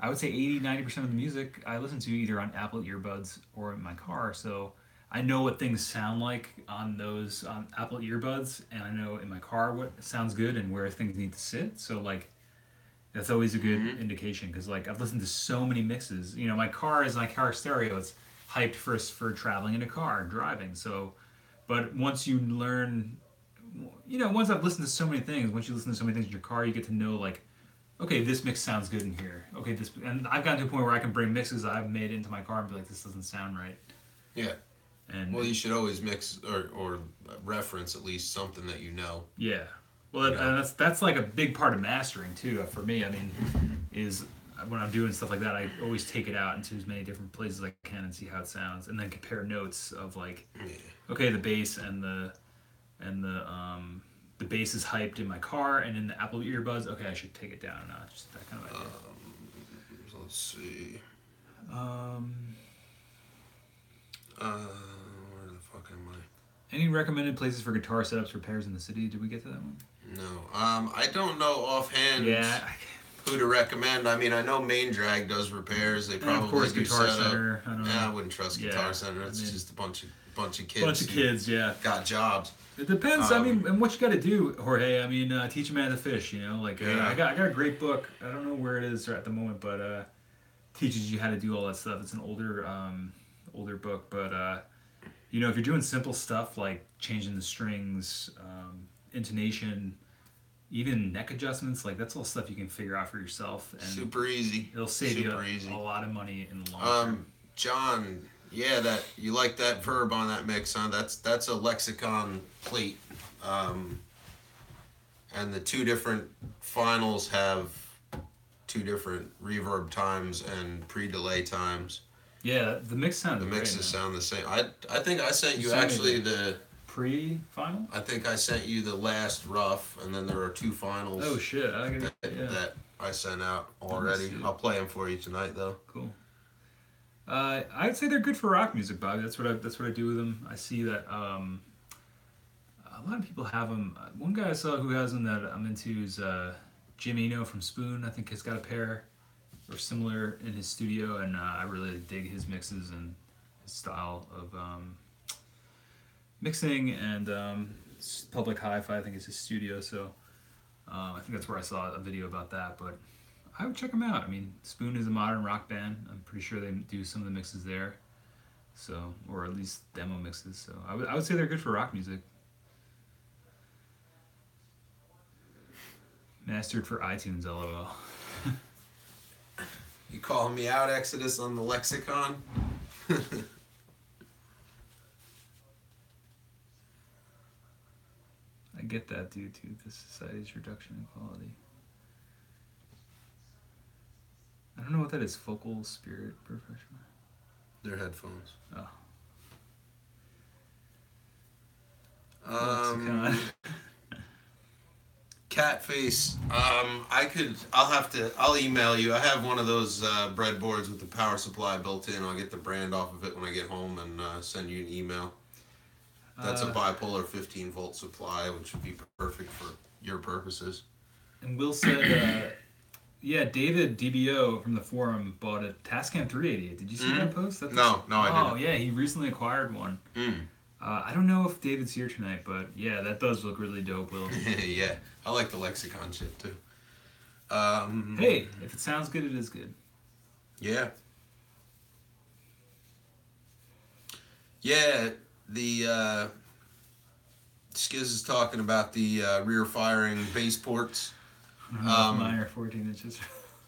I would say 80-90% of the music I listen to either on Apple earbuds or in my car. So I know what things sound like on those Apple earbuds, and I know in my car what sounds good and where things need to sit. So like, That's always a good indication because like I've listened to so many mixes. You know, my car is my car stereo. It's hyped for traveling in a car, driving. So, but once you learn, you know, once I've listened to so many things, once you listen to so many things in your car, you get to know like, okay, this mix sounds good in here. Okay, this, and I've gotten to a point where I can bring mixes I've made into my car and be like, this doesn't sound right. Yeah. And Well, you should always mix or reference at least something that you know. yeah. Well, and that's like a big part of mastering too for me. I mean, is when I'm doing stuff like that, I always take it out into as many different places as I can and see how it sounds, and then compare notes of like, Yeah. okay, the bass and the bass is hyped in my car and in the Apple earbuds. Okay, I should take it down a notch. That kind of idea. Let's see. Um, Where the fuck am I? any recommended places for guitar setups repairs in the city? Did we get to that one? No. I don't know offhand. Yeah. Who to recommend? I mean, I know Main Drag does repairs. They probably of course, do Guitar setup. Center. I don't know. Yeah, I wouldn't trust Guitar Yeah, Center. It's I mean, just a bunch of kids. Bunch of kids, yeah. Got jobs. It depends. I mean, and what you got to do, Jorge. I mean, teach a man to fish. You know, like Yeah. I got a great book. I don't know where it is at the moment, but teaches you how to do all that stuff. It's an older book, but you know, if you're doing simple stuff like changing the strings, intonation, even neck adjustments, like that's all stuff you can figure out for yourself, and Super easy. it'll save Super you easy. a lot of money in the long term. John, yeah, that you like that verb on that mix, huh? That's a lexicon plate, and the two different finals have two different reverb times and pre-delay times. Yeah, the mix sounded The great, mixes man. sound the same. I think I sent you sent me actually the- the. Pre-final? I think I sent you the last rough, and then there are two finals Oh shit! I gotta, yeah. that I sent out already. see. I'll play them for you tonight, though. Cool. I'd say they're good for rock music, Bobby. That's what I do with them. I see that a lot of people have them. One guy I saw who has them that I'm into is Jim Eno from Spoon. I think has got a pair or similar in his studio, and I really dig his mixes and his style of mixing and Public Hi-Fi. I think is his studio, so I think that's where I saw a video about that. But I would check them out. I mean, Spoon is a modern rock band. I'm pretty sure they do some of the mixes there, so or at least demo mixes. So I would say they're good for rock music. Mastered for iTunes, lol. You calling me out, Exodus, on the lexicon? I get that due to the society's reduction in quality. I don't know what that is. Focal spirit professional. They're headphones. Oh. Um, Catface. I'll email you. I have one of those breadboards with the power supply built in. I'll get the brand off of it when I get home and send you an email. That's a bipolar 15-volt supply, which would be perfect for your purposes. And Will said, yeah, David DBO from the forum bought a TascFam 388. Did you see that post? No, I didn't. Oh, yeah, he recently acquired one. I don't know if David's here tonight, but yeah, that does look really dope, Will. Yeah, I like the lexicon shit too. Hey, if it sounds good, it is good. Yeah. Yeah, the Skiz is talking about the rear firing base ports. Mine are 14 inches.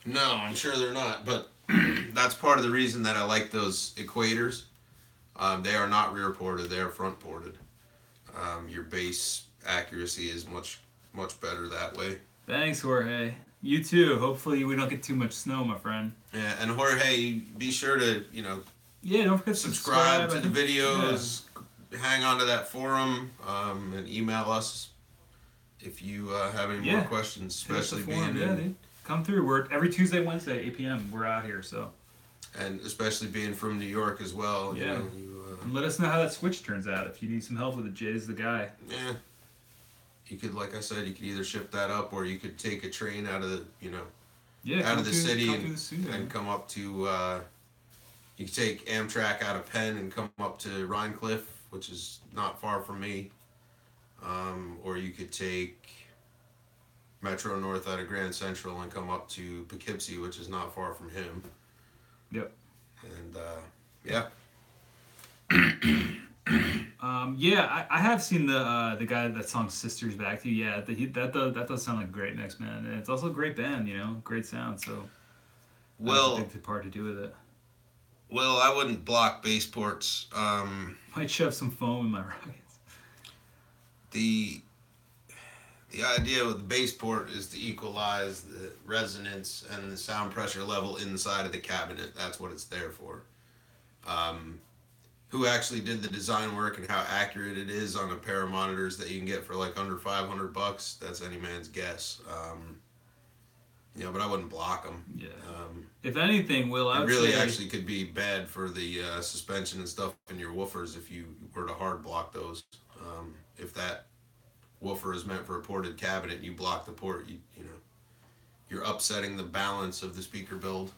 No, I'm sure they're not, but that's part of the reason that I like those equators. They are not rear ported, they are front ported. Your bass accuracy is much better that way. Thanks, Jorge. You too. Hopefully we don't get too much snow, my friend. Yeah, and Jorge, be sure to, Yeah, don't forget to subscribe to the videos, hang on to that forum, and email us if you have any more questions, especially being dude. Come through. We're every Tuesday, Wednesday, 8 p.m. We're out here, so. And especially being from New York as well. Yeah. And let us know how that switch turns out. If you need some help with it, Jay's the guy. Yeah. You could, like I said, you could either ship that up or you could take a train out of the, out of the city and come up to, you could take Amtrak out of Penn and come up to Rhinecliff, which is not far from me. Or you could take Metro North out of Grand Central and come up to Poughkeepsie, which is not far from him. Yep. And yeah. Yeah, I have seen the guy that song "Sisters Back to You." Yeah, that does sound like a great mix, man. And it's also a great band, you know, great sound. So that has a Well, big part to do with it. I wouldn't block bass ports. Might shove some foam in my rockets. The the idea with the bass port is to equalize the resonance and the sound pressure level inside of the cabinet. That's what it's there for. Um, who actually did the design work and how accurate it is on a pair of monitors that you can get for like under $500? That's any man's guess. But I wouldn't block them. Yeah. If anything, Will, I It would really say actually could be bad for the suspension and stuff in your woofers if you were to hard block those. If that woofer is meant for a ported cabinet and you block the port, you're upsetting the balance of the speaker build.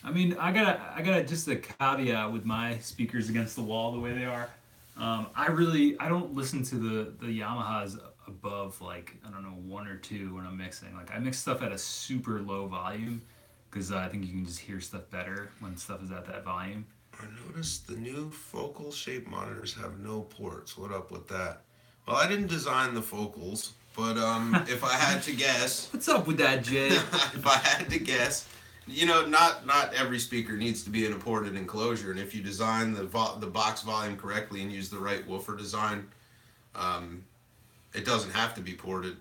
I mean, I gotta just a caveat with my speakers against the wall the way they are. I don't listen to the Yamahas above like I don't know 1 or 2 when I'm mixing. Like I mix stuff at a super low volume because I think you can just hear stuff better when stuff is at that volume. I noticed the new focal shape monitors have no ports. What up with that? Well, I didn't design the focals, but if I had to guess, What's up with that, Jay? if I had to guess, not every speaker needs to be in a ported enclosure, and if you design the box volume correctly and use the right woofer design, it doesn't have to be ported.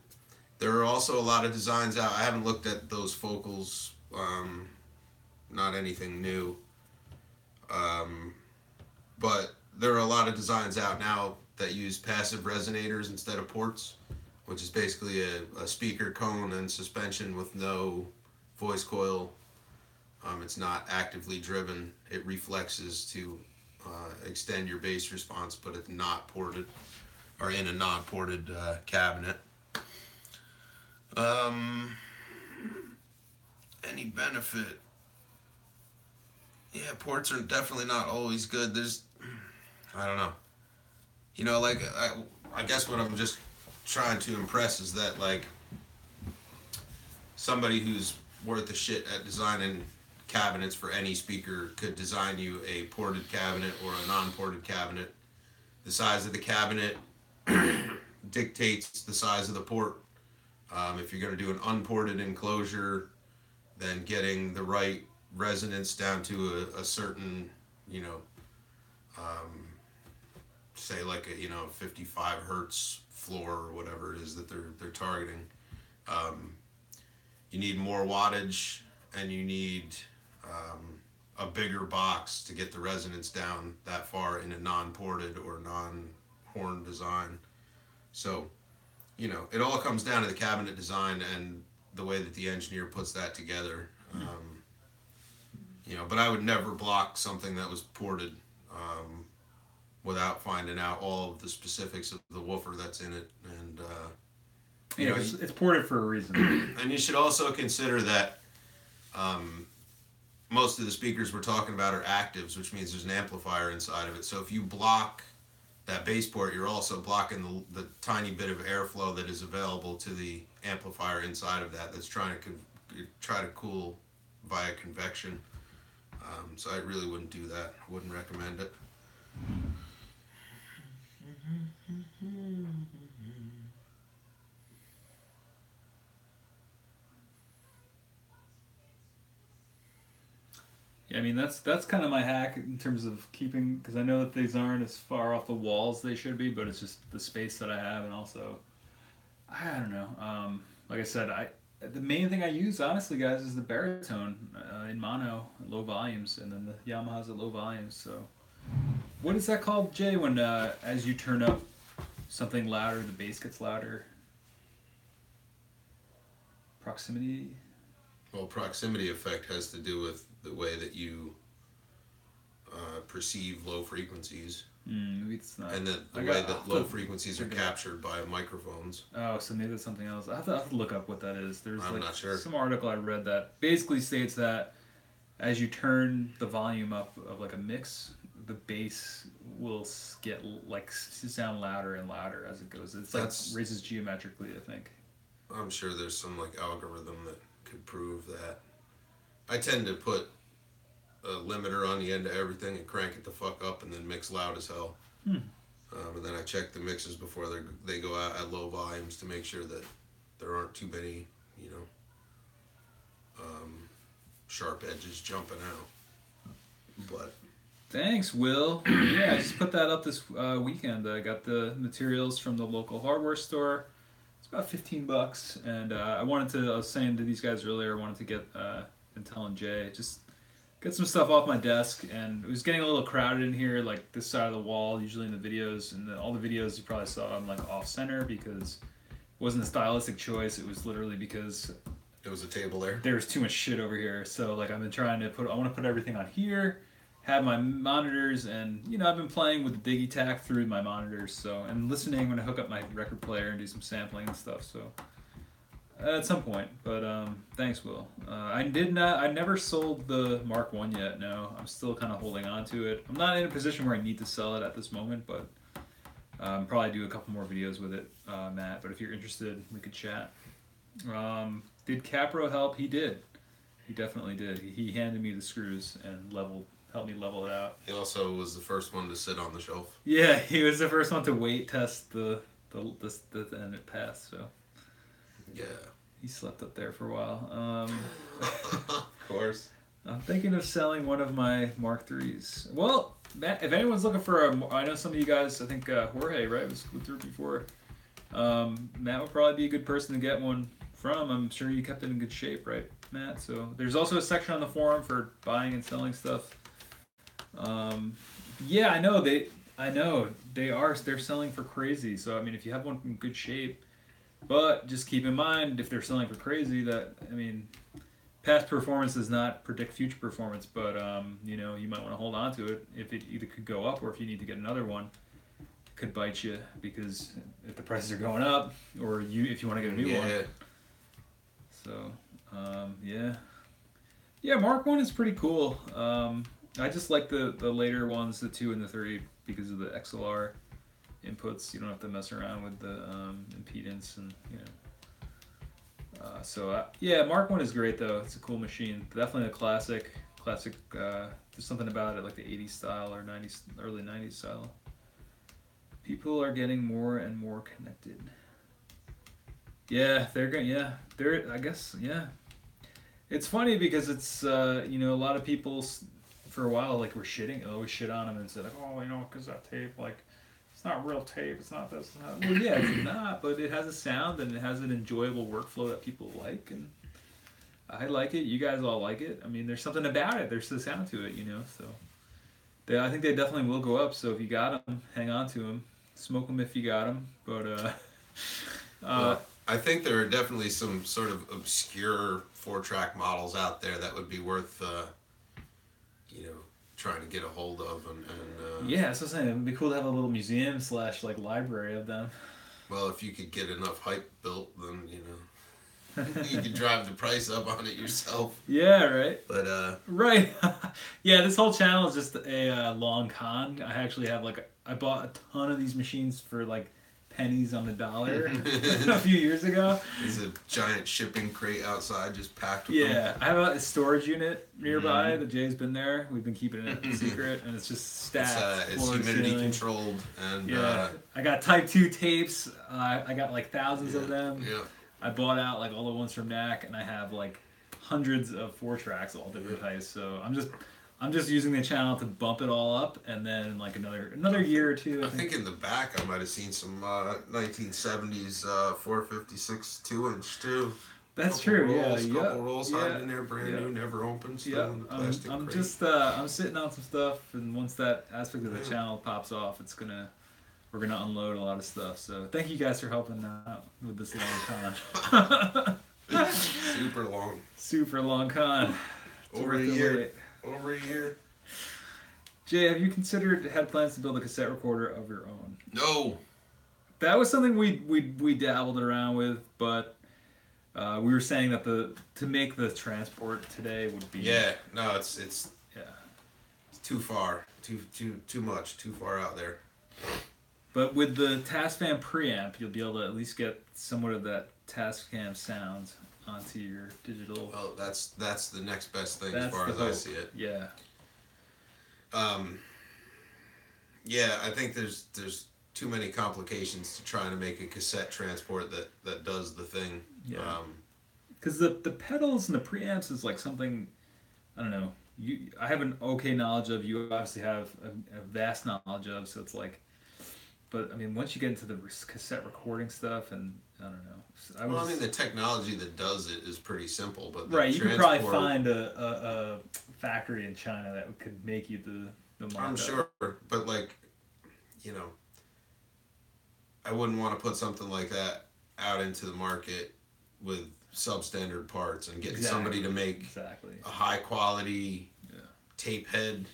There are also a lot of designs out. I haven't looked at those focals, not anything new, but there are a lot of designs out now that use passive resonators instead of ports, which is basically a speaker cone and suspension with no voice coil. It's not actively driven. It reflexes to extend your bass response, but it's not ported or in a non-ported cabinet. Any benefit? Yeah, ports are definitely not always good. I don't know. I guess what I'm just trying to impress is that, like, somebody who's worth a shit at designing cabinets for any speaker could design you a ported cabinet or a non-ported cabinet. The size of the cabinet dictates the size of the port. If you're going to do an unported enclosure, then getting the right resonance down to a certain, say like a 55 hertz floor or whatever it is that they're targeting. You need more wattage and you need a bigger box to get the resonance down that far in a non-ported or non-horn design. So, it all comes down to the cabinet design and the way that the engineer puts that together. But I would never block something that was ported without finding out all of the specifics of the woofer that's in it. And It's ported for a reason. and you should also consider that most of the speakers we're talking about are actives, which means there's an amplifier inside of it. So if you block that bass port, you're also blocking the tiny bit of airflow that is available to the amplifier inside of that's trying to cool via convection. So I really wouldn't do that. I wouldn't recommend it. Yeah, I mean that's kind of my hack in terms of keeping because I know that these aren't as far off the walls they should be, but it's just the space that I have, and also I don't know. Like I said, the main thing I use honestly, guys, is the baritone in mono at low volumes, and then the Yamahas at low volumes. So, what is that called, Jay? When as you turn up something louder, the bass gets louder. Proximity. Well, proximity effect has to do with the way that you perceive low frequencies. Maybe it's not. And the way that low frequencies are captured by microphones. Oh, so maybe that's something else. I have to look up what that is. There's I'm not sure. Some article I read that basically states that as you turn the volume up of like a mix, the bass will get like sound louder and louder as it goes. It's like raises geometrically, I think. I'm sure there's some like algorithm that could prove that. I tend to put a limiter on the end of everything and crank it the fuck up and then mix loud as hell. And then I check the mixes before they go out at low volumes to make sure that there aren't too many, you know, sharp edges jumping out. But thanks, Will. Yeah, I just put that up this weekend. I got the materials from the local hardware store. It's about $15, and I was saying to these guys earlier, I wanted to get and telling Jay, just get some stuff off my desk, and it was getting a little crowded in here, like this side of the wall, usually in the videos, and all the videos you probably saw I'm like off center because it wasn't a stylistic choice. It was literally because there was a table there. There was too much shit over here. So like I've been trying to I want to put everything on here, have my monitors, and you know I've been playing with the Digitakt through my monitors, so and listening when I hook up my record player and do some sampling and stuff. So at some point, but thanks, Will. I never sold the Mark 1 yet. No, I'm still kind of holding on to it. I'm not in a position where I need to sell it at this moment, but probably do a couple more videos with it, Matt. But if you're interested, we could chat. Did Capro help? He did. He definitely did. He handed me the screws and helped me level it out. He also was the first one to sit on the shelf. Yeah, he was the first one to weight test the and it passed. So. Yeah. He slept up there for a while. Of course. I'm thinking of selling one of my Mark IIIs. Well, Matt, if anyone's looking for I know some of you guys, I think Jorge, right, was through before. Matt would probably be a good person to get one from. I'm sure you kept it in good shape, right, Matt? So there's also a section on the forum for buying and selling stuff. Yeah, I know they're selling for crazy. So I mean, if you have one in good shape. But just keep in mind, if they're selling for crazy, that, I mean, past performance does not predict future performance, but, you know, you might want to hold on to it. If it either could go up or if you need to get another one, it could bite you because if the prices are going up or if you want to get a new one. So, yeah. Yeah, Mark 1 is pretty cool. I just like the later ones, the 2 and the 3, because of the XLR inputs. You don't have to mess around with the impedance and you know. Yeah, Mark 1 is great though. It's a cool machine. Definitely a classic. There's something about it like the 80s style or 90s, early 90s style. People are getting more and more connected. Yeah, I guess, yeah. It's funny because it's you know, a lot of people for a while like were always shit on them and said like, oh, you know, cassette tape, like. It's not real tape. It's not this. It's not. Well, yeah, it's not. But it has a sound and it has an enjoyable workflow that people like, and I like it. You guys all like it. I mean, there's something about it. There's the sound to it, you know. So, I think they definitely will go up. So if you got them, hang on to them. Smoke them if you got them. But well, I think there are definitely some sort of obscure 4-track models out there that would be worth, you know, trying to get a hold of and yeah, that's what I'm saying. It would be cool to have a little museum / like library of them. Well, if you could get enough hype built, then you know you could drive the price up on it yourself. Yeah, right. But right. Yeah, this whole channel is just a long con. I actually have I bought a ton of these machines for like pennies on the dollar a few years ago. There's a giant shipping crate outside just packed with them. I have a storage unit nearby. The Jay's been there. We've been keeping it secret, and it's just stacked. It's humidity controlled, and I got Type 2 tapes. I got like thousands of them. Yeah. I bought out like all the ones from NAC, and I have like hundreds of 4-tracks, all different types. So I'm just using the channel to bump it all up, and then like another year or two. I think in the back I might have seen some 1970s 456 2-inch too. That's true. Couple rolls hiding in there, brand new, never opened. Still in the plastic I'm crate. just I'm sitting on some stuff, and once that aspect of the channel pops off, we're gonna unload a lot of stuff. So thank you guys for helping out with this long con. Super long con. Over a year. Jay, have you had plans to build a cassette recorder of your own? No. That was something we dabbled around with, but we were saying that to make the transport today would be it's too far, too much, too far out there. But with the TascFam preamp, you'll be able to at least get somewhat of that TascFam sound onto your digital. Well, that's the next best thing as far as I see it. Yeah. Yeah, I think there's too many complications to trying to make a cassette transport that does the thing. Yeah. Because the pedals and the preamps is like something, I don't know. I have an okay knowledge of. You obviously have a vast knowledge of. So it's like, but I mean, once you get into the cassette recording stuff, and I don't know. I mean, the technology that does it is pretty simple, but right, you could probably find a factory in China that could make you the I'm sure, but like, you know, I wouldn't want to put something like that out into the market with substandard parts and get somebody to make a high quality tape head,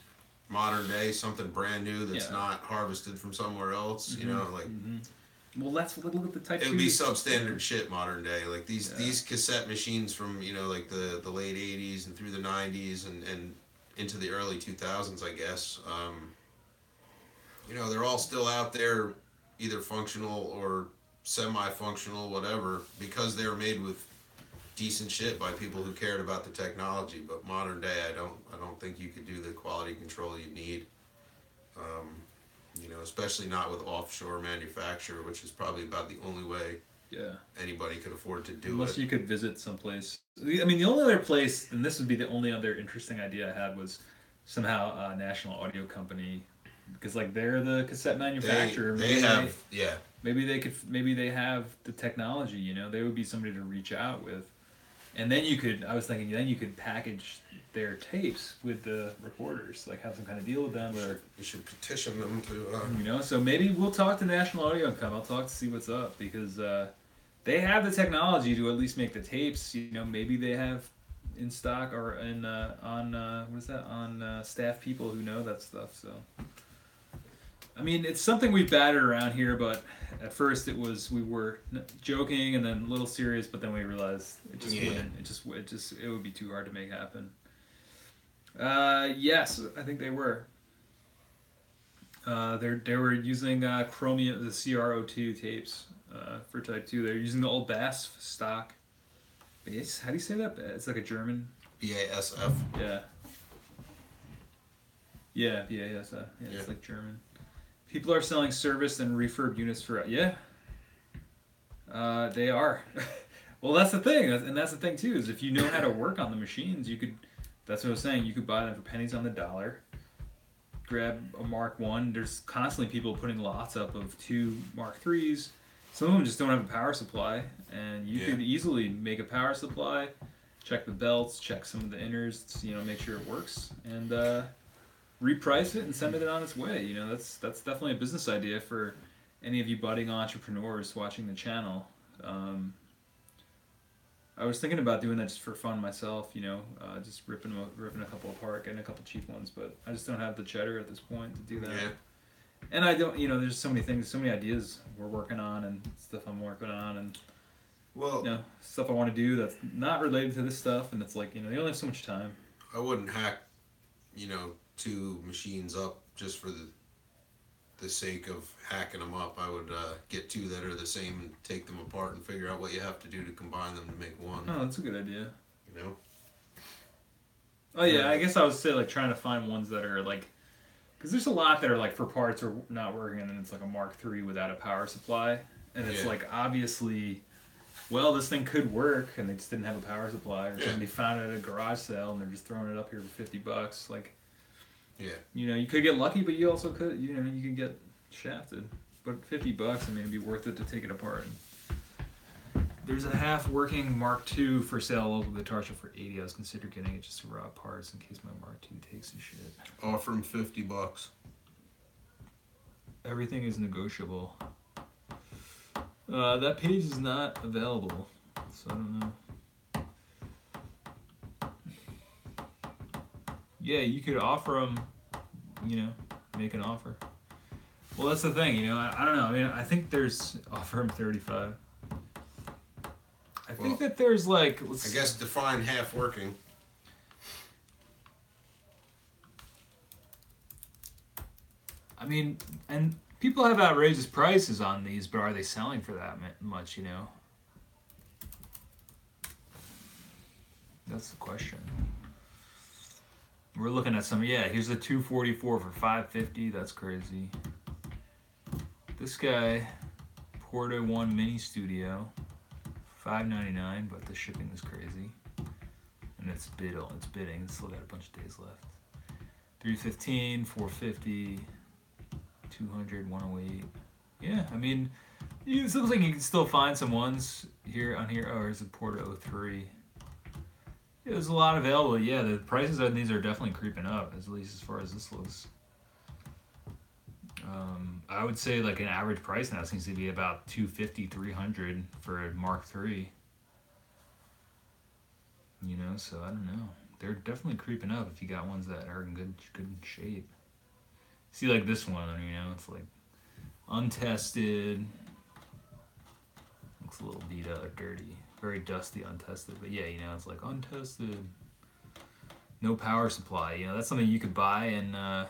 modern day, something brand new that's not harvested from somewhere else. You know, like. Well, let's look at the type. It would be substandard shit modern day, like these cassette machines from like the late '80s and through the '90s and into the early 2000s, I guess. They're all still out there, either functional or semi-functional, whatever, because they were made with decent shit by people who cared about the technology. But modern day, I don't think you could do the quality control you need. Especially not with offshore manufacture, which is probably about the only way anybody could afford to do Unless it. you could visit someplace. I mean, the only other place, and this would be the only other interesting idea I had, was somehow National Audio Company, because like they're the cassette manufacturer. Maybe they have the technology. They would be somebody to reach out with, and then I was thinking, then you could package their tapes with the recorders, like have some kind of deal with them, or you should petition them to. So maybe we'll talk to National Audio and I'll talk to see what's up, because they have the technology to at least make the tapes. Maybe they have in stock or on staff people who know that stuff. So I mean, it's something we've batted around here, but at first we were joking and then a little serious, but then we realized it just wouldn't. It would be too hard to make happen. Yes, I think they were. They were using Chromium, the CR02 tapes for Type 2. They're using the old BASF stock. How do you say that? It's like a German. BASF. Yeah. Yeah, BASF. Yeah, it's like German. People are selling service and refurb units for they are. Well, that's the thing, and that's the thing too. Is if you know how to work on the machines, you could. That's what I was saying. You could buy them for pennies on the dollar. Grab a Mark 1. There's constantly people putting lots up of 2 Mark 3s. Some of them just don't have a power supply, and you could easily make a power supply, check the belts, check some of the inners, make sure it works, and reprice it and send it on its way. That's definitely a business idea for any of you budding entrepreneurs watching the channel. I was thinking about doing that just for fun myself, just ripping a couple apart, getting a couple cheap ones, but I just don't have the cheddar at this point to do that. Yeah. And I don't, there's so many things, so many ideas we're working on and stuff I'm working on, and stuff I want to do that's not related to this stuff, and it's like, you only have so much time. I wouldn't hack, 2 machines up just for the sake of hacking them up. I would get 2 that are the same and take them apart and figure out what you have to do to combine them to make one. Oh, that's a good idea. Oh yeah, I guess I would say like trying to find ones that are like, because there's a lot that are like for parts are not working, and then it's like a Mark III without a power supply, and it's like obviously, well, this thing could work, and they just didn't have a power supply, or somebody found it at a garage sale and they're just throwing it up here for $50. Like, you could get lucky, but you also could, you could get shafted. But $50, I mean, it'd be worth it to take it apart. There's a half-working Mark II for sale at a local guitar shop for $80. I was considering getting it just to raw parts in case my Mark II takes some shit. Offer him $50. Everything is negotiable. That page is not available, so I don't know. Yeah, you could offer them, make an offer. Well, that's the thing, I don't know. I mean, I think there's offer him $35. I think that there's like... I guess define half working. mean, and people have outrageous prices on these, but are they selling for that much, you know? That's the question. We're looking at some, yeah, here's the 244 for 550. That's crazy. This guy, Porta 1 Mini Studio, $5.99, but the shipping is crazy. And it's bidding. It's still got a bunch of days left. 315, 450, 200, 108. Yeah, I mean, it looks like you can still find some ones here on here. Oh, here's the Porta 03. Yeah, there's a lot available. Yeah, the prices on these are definitely creeping up, at least as far as this looks. I would say like an average price now seems to be about $250, $300 for a Mark III. You know, so I don't know. They're definitely creeping up if you got ones that are in good shape. See, like this one, you know, it's like untested. Looks a little beat up, dirty, very dusty, untested. But yeah, you know, it's like untested. No power supply. You know, that's something you could buy and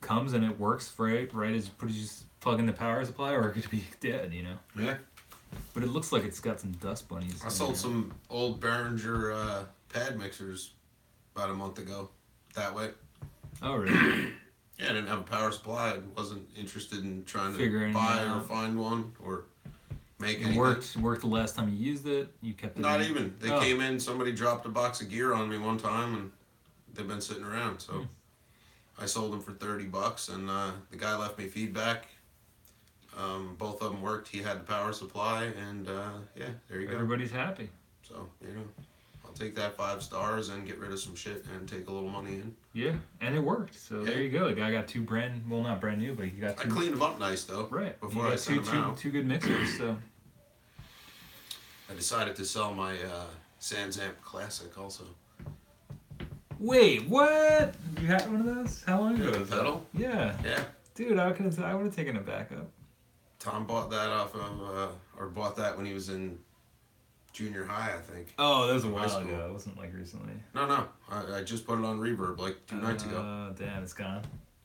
comes and it works right as you just plug in the power supply, or it could be dead. You know. Yeah. But it looks like it's got some dust bunnies. I sold some old Behringer pad mixers about a month ago that way. Oh, really? Yeah, I didn't have a power supply. I wasn't interested in trying to Figuring buy it or out. find one or make It anything. worked the last time you used it? You kept it Not in? even. They came in, somebody dropped a box of gear on me one time, and they've been sitting around. So I sold them for $30, and the guy left me feedback. Both of them worked. He had the power supply, and yeah, there you go. Everybody's happy. So, you know, I'll take that 5 stars and get rid of some shit and take a little money in. Yeah, and it worked. So there you go. The guy got two not brand new, but he got two. I cleaned them up nice, though. Right. Before I sent them out. Two good mixers, so. I decided to sell my Sansamp Classic also. Wait, what? You had one of those? How long ago? The pedal? Yeah. Yeah. Dude, I would have taken it back up. Tom bought that bought that when he was in junior high, I think. Oh, that was a while ago. It wasn't like recently. No. I just put it on reverb like 2 nights ago. Oh, damn, it's gone.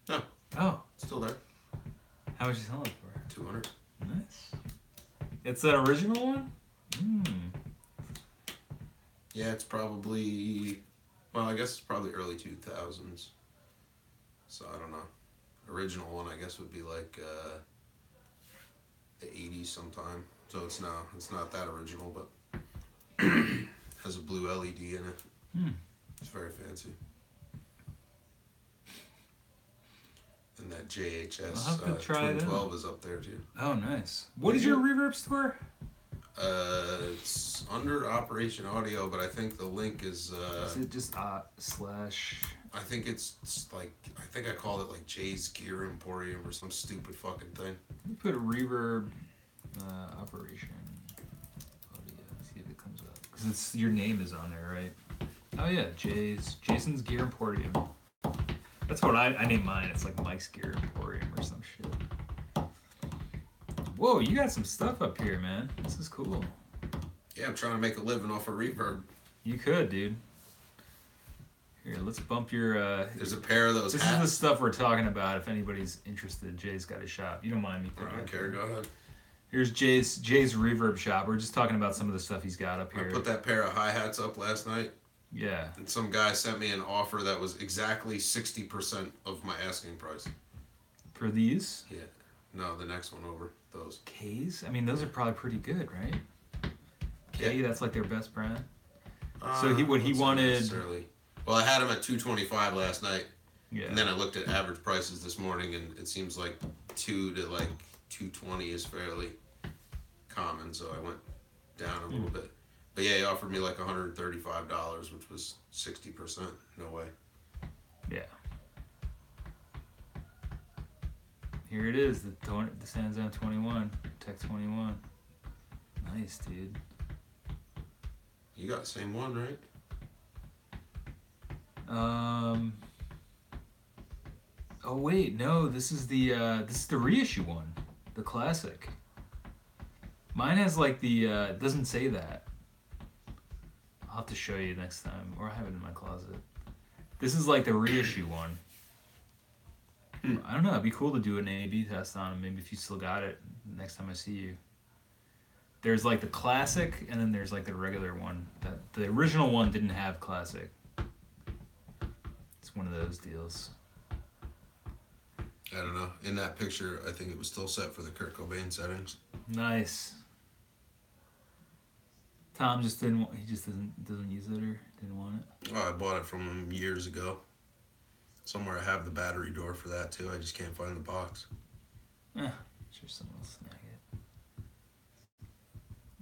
No. Oh. It's still there. How much you selling it for? 200. Nice. It's an original one? Yeah, it's probably, well, I guess it's probably early 2000s. So I don't know. Original one, I guess, would be like the 80s sometime. So it's not that original, but has a blue LED in it. It's very fancy. And that JHS Twin 12 is up there too. Oh, nice. What is your reverb store? It's under Operation Audio, but I think the link is it just slash? I think it's like, I think I called it like Jay's Gear Emporium or some stupid fucking thing. You put a reverb Operation Audio. See if it comes up. Because it's your name is on there, right? Oh yeah, Jason's Gear Emporium. That's what I named mine. It's like Mike's Gear Emporium or some shit. Whoa, you got some stuff up here, man. This is cool. Yeah, I'm trying to make a living off of reverb. You could, dude. Here, let's bump your. There's a pair of those This hats. is the stuff we're talking about. If anybody's interested, Jay's got a shop. You don't mind me? I don't care. Go ahead. Here's Jay's reverb shop. We're just talking about some of the stuff he's got up here. I put that pair of hi-hats up last night. Yeah. And some guy sent me an offer that was exactly 60% of my asking price. For these? Yeah. No, the next one over. Those. K's? I mean, those are probably pretty good, right? K, Yeah. that's like their best brand. So he wanted. Necessarily. Well, I had them at $225 last night. Yeah. And then I looked at average prices this morning, and it seems like $2 to like $220 is fairly common. So I went down a little bit. But yeah, he offered me like $135, which was 60%. No way. Yeah. Here it is, the Sansamp 21, Tech 21. Nice, dude. You got the same one, right? Oh wait, no, this is the reissue one, the classic. Mine has like the it doesn't say that. I'll have to show you next time, or I have it in my closet. This is like the reissue one. I don't know. It'd be cool to do an A/B test on them. Maybe if you still got it next time I see you. There's like the classic, and then there's like the regular one. That the original one didn't have classic. It's one of those deals. I don't know. In that picture, I think it was still set for the Kurt Cobain settings. Nice. Tom just didn't. He just doesn't use it or didn't want it. Oh, I bought it from him years ago. Somewhere I have the battery door for that too. I just can't find the box. Sure, someone will snag it.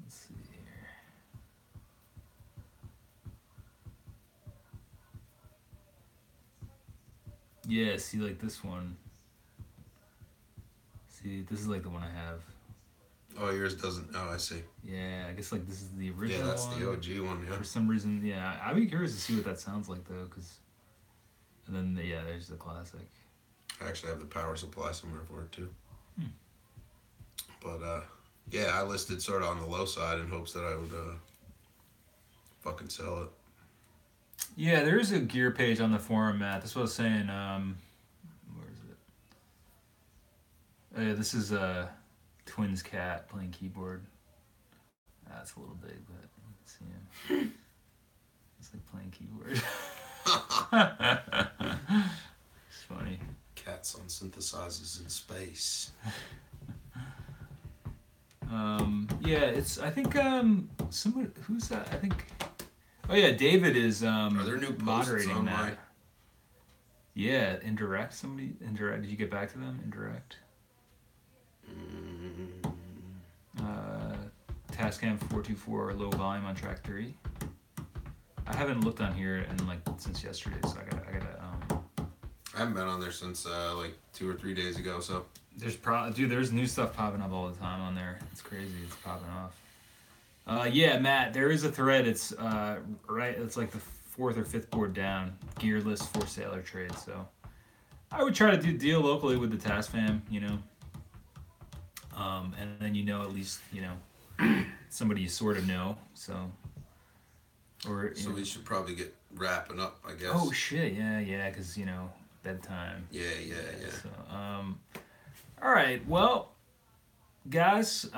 Let's see here. Yeah, see, like this one. See, this is like the one I have. Oh, yours doesn't. Oh, I see. Yeah, I guess like this is the original. Yeah, that's one. the OG one. Yeah. For some reason, yeah, I'd be curious to see what that sounds like though, cause. And then yeah, there's the classic. I actually have the power supply somewhere for it too. But yeah, I listed sort of on the low side in hopes that I would fucking sell it. Yeah, there is a gear page on the forum, Matt. That's what I was saying. Where is it? Oh, yeah, this is Twins cat playing keyboard. That's a little big, but you can see him. It's like playing keyboard. It's funny. Cats on synthesizers in space. Yeah, it's. I think someone who's that? I think. Oh yeah, David is Are there new posts moderating on that. Yeah, indirect. Somebody indirect. Did you get back to them? Indirect. TascFam 424 low volume on track 3. I haven't looked on here in like since yesterday, so I gotta. I haven't been on there since like 2 or 3 days ago. So There's new stuff popping up all the time on there. It's crazy. It's popping off. Yeah, Matt, there is a thread. It's right. It's like the 4th or 5th board down. Gear list for sale or trade. So I would try to deal locally with the TascFam, you know. And then at least somebody you sort of know. So. So we should probably get wrapping up, I guess. Oh shit! Yeah, because bedtime. Yeah. So, all right. Well, guys,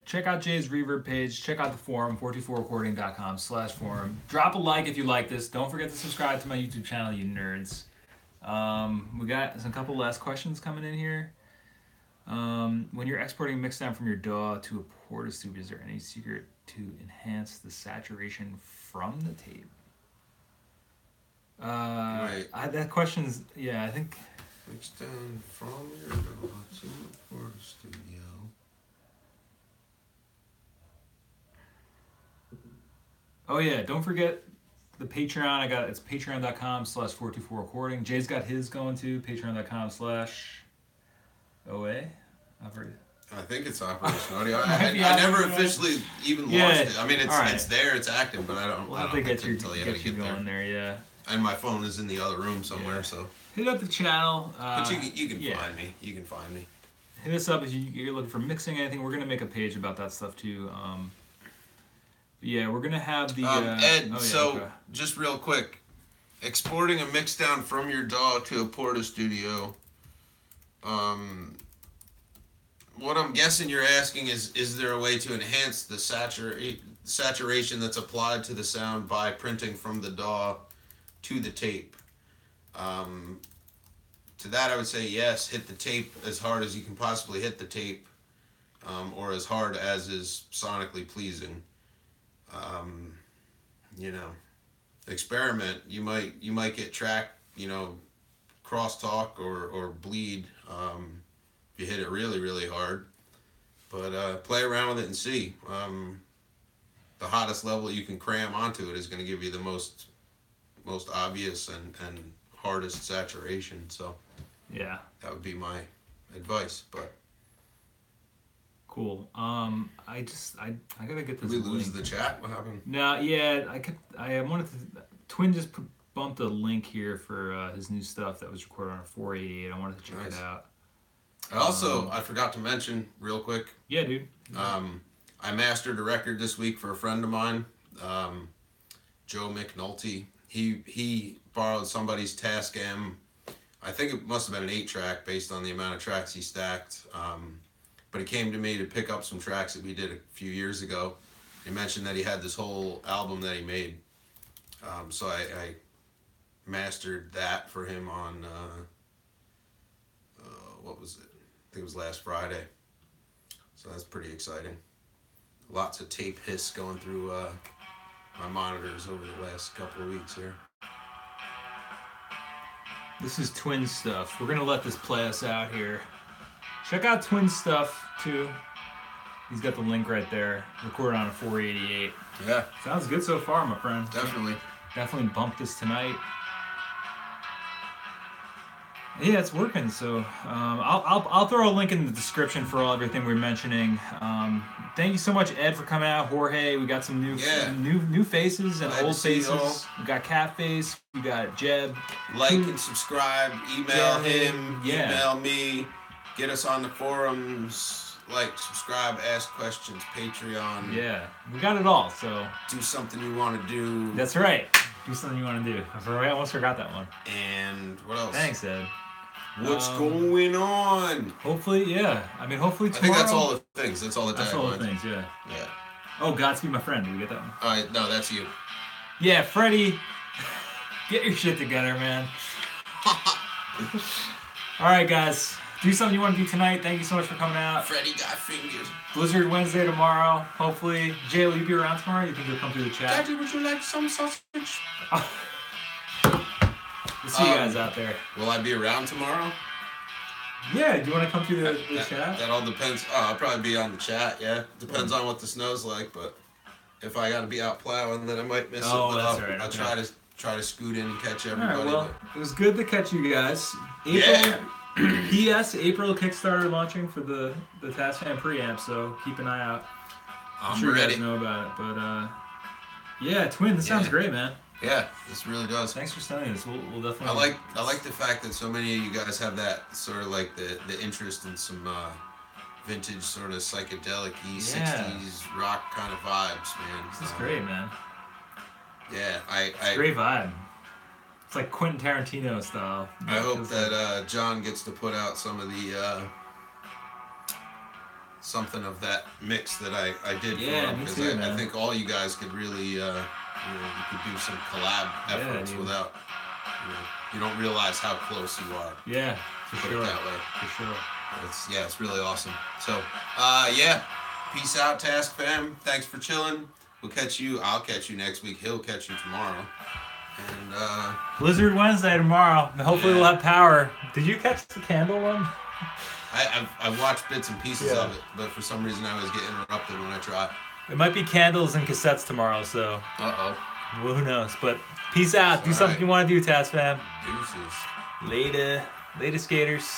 check out Jay's Reverb page. Check out the forum, 424recording.com/forum. Drop a like if you like this. Don't forget to subscribe to my YouTube channel, you nerds. We got a couple last questions coming in here. When you're exporting a mixdown from your DAW to a Portastube, is there any secret to enhance the saturation from the tape? Right. That question's, I think. Mixdown from your DAW to the Portastube. Oh yeah, don't forget the Patreon. It's patreon.com/424recording. Jay's got his going too, patreon.com/OA. I think it's Operation Audio. I never officially even launched it. I mean, it's there, it's active, but I don't. Well, I think get you going there. Yeah. And my phone is in the other room somewhere, so. Hit up the channel. But you can find me. You can find me. Hit us up if you're looking for mixing anything. We're gonna make a page about that stuff too. Yeah, we're gonna have the. Ed, just real quick, exporting a mixdown from your DAW to a Portastudio. What I'm guessing you're asking is there a way to enhance the saturation that's applied to the sound by printing from the DAW to the tape? To that I would say yes, hit the tape as hard as you can possibly hit the tape, or as hard as is sonically pleasing. Experiment. You might get track, crosstalk or bleed. You hit it really, really hard, but play around with it and see. The hottest level you can cram onto it is going to give you the most obvious and hardest saturation. So yeah, that would be my advice. But cool. I gotta get this. Did we lose the chat? What happened? No, yeah, I wanted to. Twin just bumped a link here for his new stuff that was recorded on a 488. I wanted to check it out. I forgot to mention real quick. Yeah, dude. I mastered a record this week for a friend of mine, Joe McNulty. He borrowed somebody's Tascam I think it must have been an 8-track based on the amount of tracks he stacked. But he came to me to pick up some tracks that we did a few years ago. He mentioned that he had this whole album that he made. So I mastered that for him on, what was it? I think it was last Friday. So that's pretty exciting. Lots of tape hiss going through my monitors over the last couple of weeks here. This is Twin stuff. We're gonna let this play us out here. Check out Twin stuff too. He's got the link right there. Recorded on a 488. Yeah. Sounds good so far, my friend. Definitely. Definitely bump this tonight. Yeah, it's working. So I'll throw a link in the description for everything we're mentioning. Thank you so much, Ed, for coming out. Jorge, we got some new faces and Glad old to see you all. faces. We got Catface. We got Jeb. Like and subscribe. Email him. Yeah. Email me. Get us on the forums. Like, subscribe, ask questions, Patreon. Yeah, we got it all. So Do something you want to do. that's right. Do something you want to do. I almost forgot that one. And what else? Thanks, Ed. What's going on? Hopefully, yeah. I mean, hopefully I tomorrow. think that's all the things. That's all the That's all the taglines. things, yeah. Yeah. Oh, Godspeed, my friend. Did we get that one? No, that's you. Yeah, Freddie, get your shit together, man. All right, guys. Do something you want to do tonight. Thank you so much for coming out. Freddie got fingers. Blizzard Wednesday tomorrow. Hopefully. Jay, will you be around tomorrow? You think you'll come through the chat? Daddy, would you like some sausage? We'll see you guys out there. Will I be around tomorrow? Yeah, do you want to come through the chat? That all depends. I'll probably be on the chat, yeah. Depends on what the snow's like, but if I gotta be out plowing, then I might miss it. Oh, But that's I'll, right, I'll okay. try to scoot in and catch All everybody. right, well, but- it was good to catch you guys. Yeah. P.S. April Kickstarter launching for the TascFam preamp, so keep an eye out. I'm sure ready. you guys know about it, but yeah, Twin, this sounds great, man. Yeah, this really does. Thanks for sending this. We'll definitely. I like the fact that so many of you guys have that sort of like the interest in some vintage sort of psychedelic-y 60s rock kind of vibes, man. This is great, man. Yeah, It's a great vibe. It's like Quentin Tarantino style. I hope that John gets to put out some of the something of that mix that I did for him, me because too, I man. think all you guys could really you could do some collab efforts dude. without you don't realize how close you are. Yeah, for Put sure. it that way. For sure. It's really awesome. So peace out, Task Fam. Thanks for chilling. I'll catch you next week. He'll catch you tomorrow. And Blizzard Wednesday tomorrow. Hopefully we'll have power. Did you catch the candle one? I've watched bits and pieces of it, but for some reason I always get interrupted when I try. It might be candles and cassettes tomorrow, so Uh-oh. well, who knows? But peace out. Do All something right. you want to do, TascFam. Deuces. Later. Later, skaters.